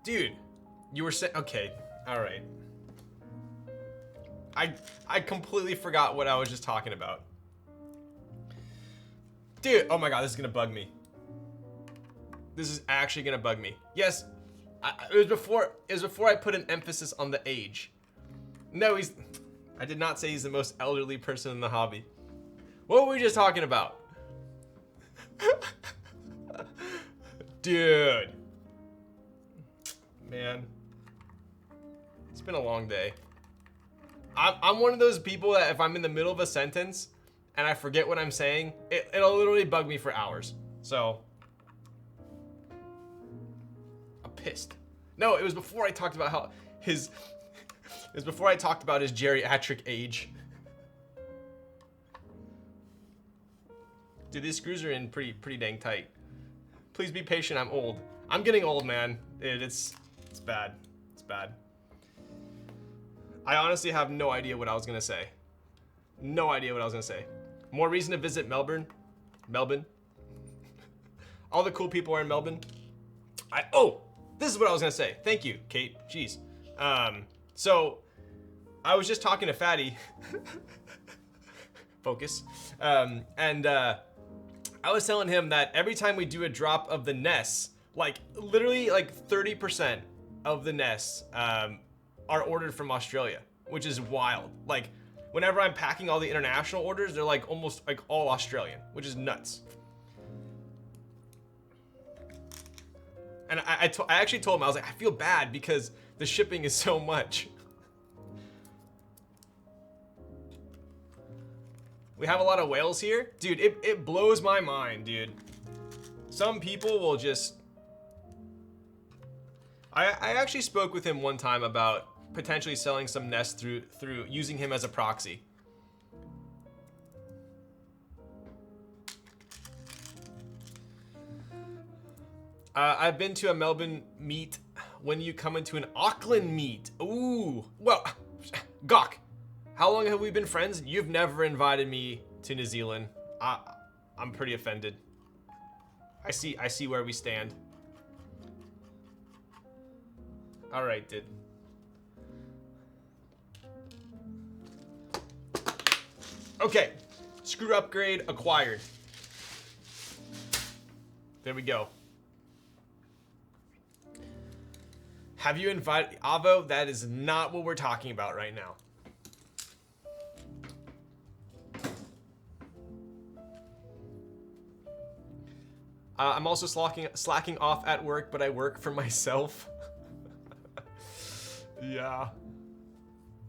Dude, you were saying, okay, all right. I completely forgot what I was just talking about. Dude, oh my god, this is gonna bug me. This is actually gonna bug me. Yes, it was before I put an emphasis on the age. No, I did not say he's the most elderly person in the hobby. What were we just talking about? Dude. Man. It's been a long day. I'm one of those people that if I'm in the middle of a sentence and I forget what I'm saying, it'll literally bug me for hours. So, I'm pissed. No, it was before I talked about how it was before I talked about his geriatric age. Dude, these screws are in pretty dang tight. Please be patient, I'm old. I'm getting old, man. It's bad. It's bad. I honestly have no idea what I was gonna say. No idea what I was gonna say. More reason to visit Melbourne. Melbourne. All the cool people are in Melbourne. Oh, this is what I was gonna say. Thank you, Kate. Jeez. So I was just talking to Fatty. Focus. I was telling him that every time we do a drop of the nests, like literally like 30% of the nests are ordered from Australia, which is wild. Like whenever I'm packing all the international orders, they're like almost like all Australian, which is nuts. And I actually told him, I was like, I feel bad because the shipping is so much. We have a lot of whales here. Dude, it blows my mind, dude. Some people will just... I actually spoke with him one time about potentially selling some nests through using him as a proxy. I've been to a Melbourne meet. When you come into an Auckland meet? Ooh, well, Gawk, how long have we been friends? You've never invited me to New Zealand. I'm pretty offended. I see where we stand. All right, dude. Okay, screw upgrade acquired. There we go. Have you invited Avo? That is not what we're talking about right now. I'm also slacking off at work, but I work for myself. Yeah,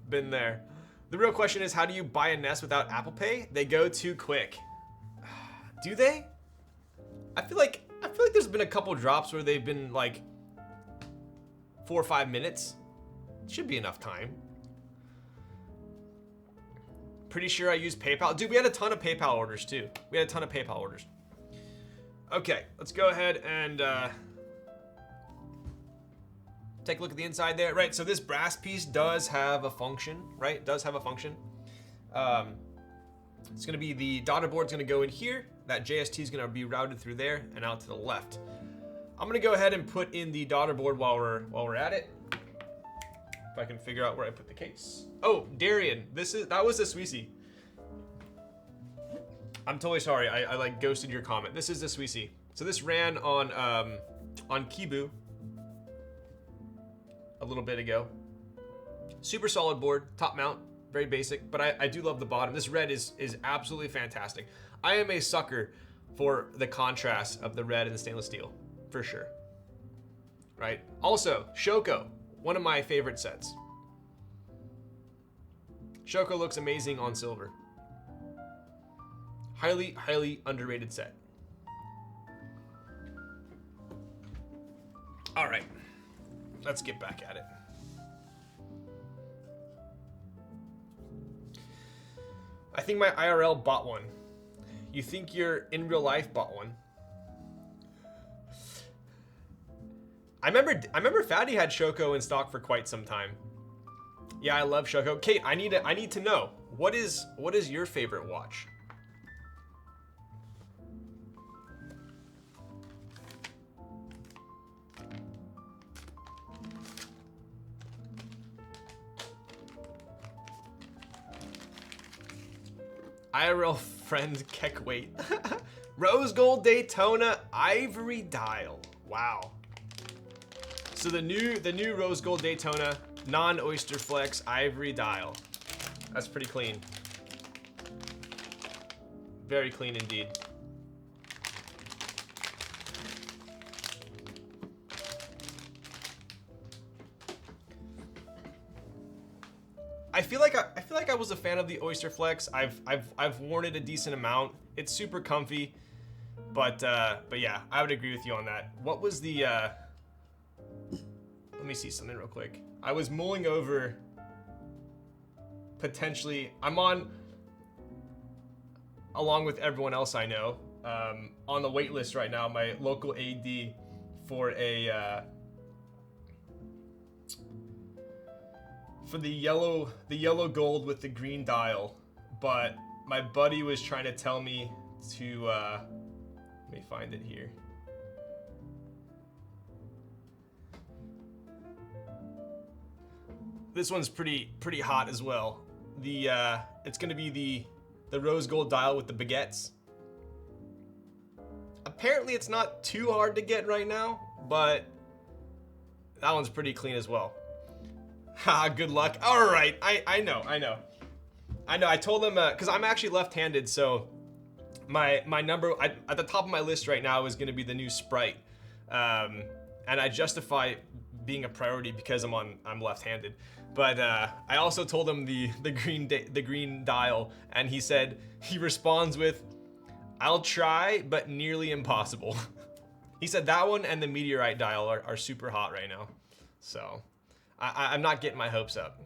been there. The real question is, how do you buy a nest without Apple Pay? They go too quick. Do they? I feel like there's been a couple drops where they've been like 4 or 5 minutes. Should be enough time. Pretty sure I used PayPal. Dude, we had a ton of PayPal orders too. Okay, let's go ahead and take a look at the inside there. Right, so this brass piece does have a function, right? It does have a function. It's gonna be the daughter board's gonna go in here. That JST is gonna be routed through there and out to the left. I'm gonna go ahead and put in the daughter board while we're at it. If I can figure out where I put the case. Oh, Darian, that was the Sweezy. I'm totally sorry. I like ghosted your comment. This is the Sweezy. So this ran on Kibu a little bit ago. Super solid board, top mount, very basic, but I do love the bottom. This red is absolutely fantastic. I am a sucker for the contrast of the red and the stainless steel, for sure. Right? Also, Shoko, One of my favorite sets. Shoko looks amazing on silver. Highly, highly underrated set. All right, let's get back at it. I think my IRL bought one. You think your in real life bought one? I remember Fatty had Shoko in stock for quite some time. Yeah, I love Shoko. Kate, I need to know, what is your favorite watch? IRL friend Keck weight. Rose gold Daytona ivory dial. Wow. So the new rose gold Daytona non-Oyster Flex ivory dial. That's pretty clean. Very clean indeed. I feel like I was a fan of the Oyster Flex. I've worn it a decent amount. It's super comfy, but yeah, I would agree with you on that. What was the? Let me see something real quick. I was mulling over. Potentially, I'm on, along with everyone else I know, on the wait list right now. My local AD for a. For the yellow gold with the green dial, but my buddy was trying to tell me to let me find it here. This one's pretty hot as well. The it's gonna be the rose gold dial with the baguettes. Apparently it's not too hard to get right now, but that one's pretty clean as well. Ha, good luck. All right, I know. I told him, because I'm actually left-handed, so my number, at the top of my list right now is gonna be the new Sprite. And I justify being a priority because I'm left-handed. But I also told him the green dial, and he responds with, "I'll try, but nearly impossible." He said that one and the meteorite dial are super hot right now. So I'm not getting my hopes up.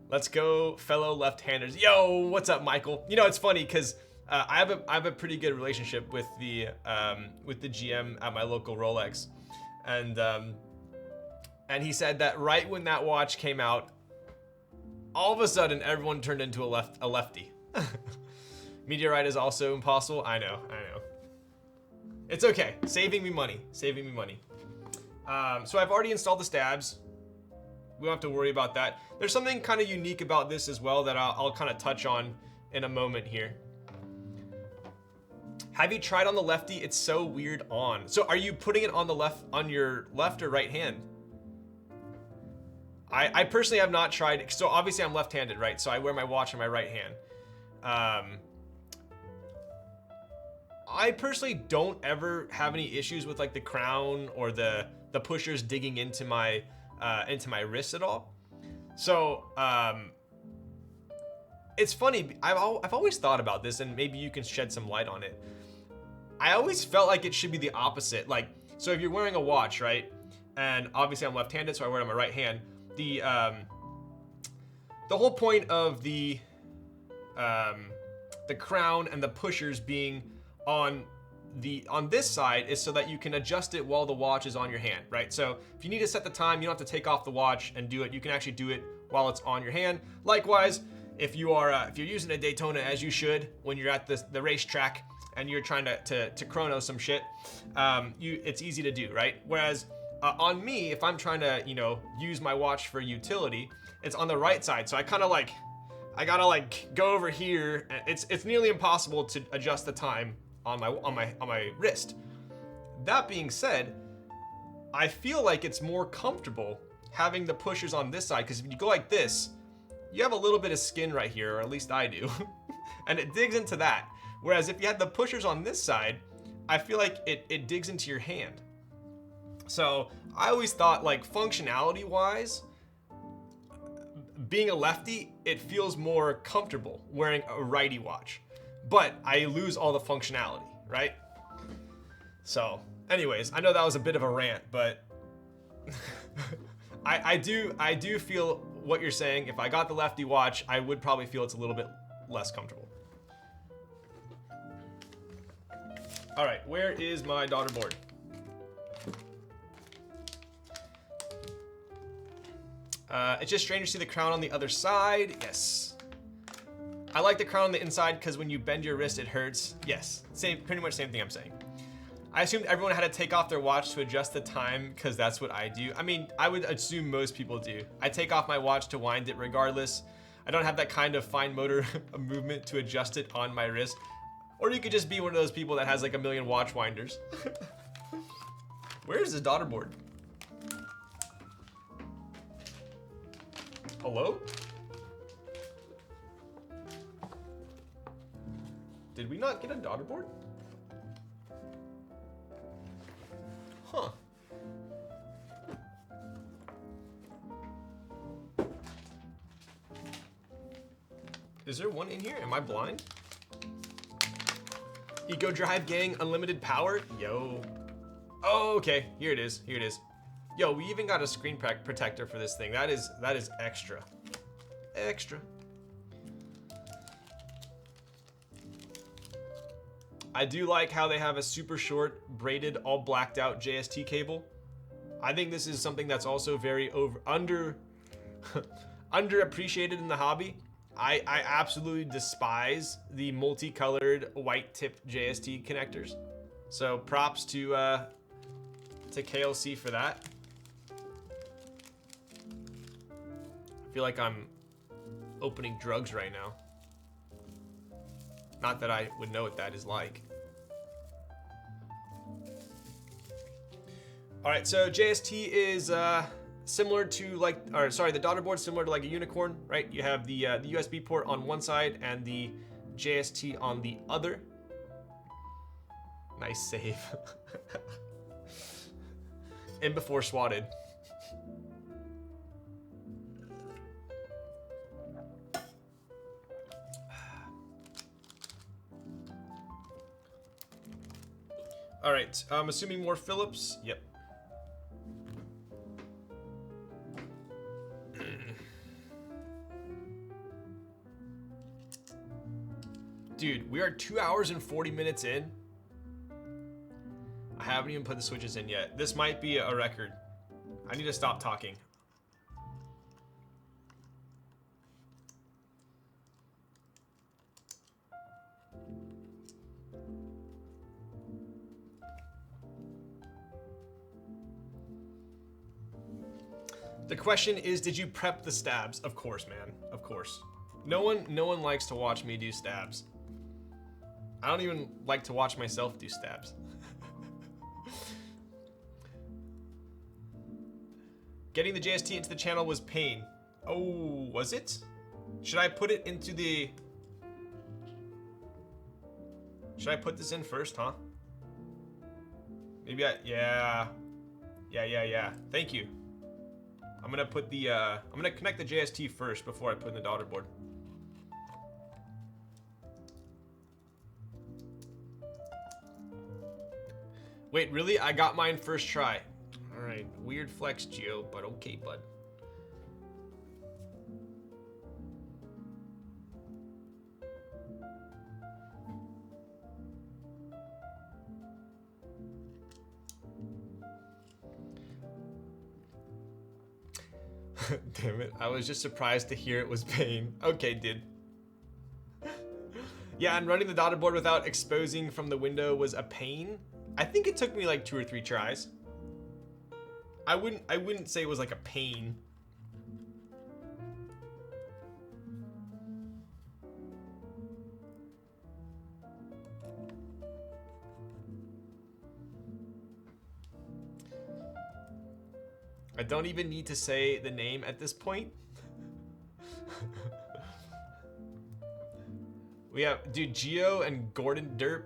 Let's go, fellow left-handers. Yo, what's up, Michael? You know, it's funny because I have a pretty good relationship with the GM at my local Rolex, and he said that right when that watch came out, all of a sudden everyone turned into a lefty. Meteorite is also impossible. I know. It's okay. Saving me money. So I've already installed the stabs. We don't have to worry about that. There's something kind of unique about this as well that I'll kind of touch on in a moment here. Have you tried on the lefty? It's so weird on. So are you putting it on your left or right hand? I personally have not tried. So obviously I'm left-handed, right? So I wear my watch in my right hand. I personally don't ever have any issues with like the crown or the pushers digging into my wrist at all. So it's funny. I've always thought about this, and maybe you can shed some light on it. I always felt like it should be the opposite. Like, so if you're wearing a watch, right? And obviously I'm left-handed, so I wear it on my right hand. The whole point of the crown and the pushers being on this side is so that you can adjust it while the watch is on your hand, right? So if you need to set the time, you don't have to take off the watch and do it. You can actually do it while it's on your hand. Likewise, if you're using a Daytona, as you should when you're at the racetrack and you're trying to chrono some shit, it's easy to do, right? Whereas on me, if I'm trying to use my watch for utility, it's on the right side. So I gotta go over here. It's nearly impossible to adjust the time on my wrist. That being said, I feel like it's more comfortable having the pushers on this side, because if you go like this, you have a little bit of skin right here, or at least I do, and it digs into that. Whereas if you had the pushers on this side, I feel like it digs into your hand. So I always thought, like, functionality wise, being a lefty, it feels more comfortable wearing a righty watch, but I lose all the functionality, right? So anyways, I know that was a bit of a rant, but I do feel what you're saying. If I got the lefty watch, I would probably feel it's a little bit less comfortable. All right, where is my daughter board? It's just strange to see the crown on the other side. Yes. I like the crown on the inside because when you bend your wrist, it hurts. Yes, pretty much same thing I'm saying. I assumed everyone had to take off their watch to adjust the time because that's what I do. I mean, I would assume most people do. I take off my watch to wind it regardless. I don't have that kind of fine motor movement to adjust it on my wrist. Or you could just be one of those people that has like a million watch winders. Where's the daughter board? Hello? Did we not get a daughter board? Huh. Is there one in here? Am I blind? Eco Drive Gang, unlimited power? Yo. Oh, okay. Here it is. Here it is. Yo, we even got a screen protector for this thing. That is extra. Extra. I do like how they have a super short, braided, all blacked out JST cable. I think this is something that's also very underappreciated in the hobby. I absolutely despise the multicolored white tipped JST connectors. So props to KLC for that. I feel like I'm opening drugs right now. Not that I would know what that is like. All right, so JST is similar to the daughter board similar to like a unicorn, right? You have the USB port on one side and the JST on the other. Nice save. In before swatted. All right, I'm assuming more Phillips. Yep. Dude, we are 2 hours and 40 minutes in. I haven't even put the switches in yet. This might be a record. I need to stop talking. The question is, did you prep the stabs? Of course, man. Of course. No one likes to watch me do stabs. I don't even like to watch myself do stabs. Getting the JST into the channel was pain. Oh, was it? Should I put it into the... Should I put this in first, huh? Maybe yeah. Thank you. I'm gonna put the, I'm gonna connect the JST first before I put in the daughter board. Wait, really? I got mine first try. All right, weird flex, Geo, but okay, bud. Damn it, I was just surprised to hear it was pain. Okay, dude. Yeah, and running the daughter board without exposing from the window was a pain. I think it took me like 2 or 3 tries. I wouldn't say it was like a pain. I don't even need to say the name at this point. We have, dude, Geo and Gordon Derp.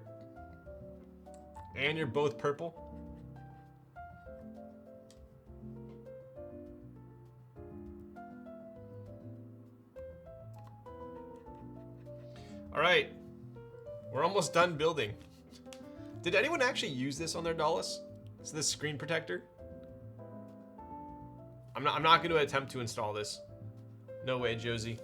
And you're both purple. All right, we're almost done building. Did anyone actually use this on their Dallas? Is this screen protector? I'm not going to attempt to install this. No way, Josie.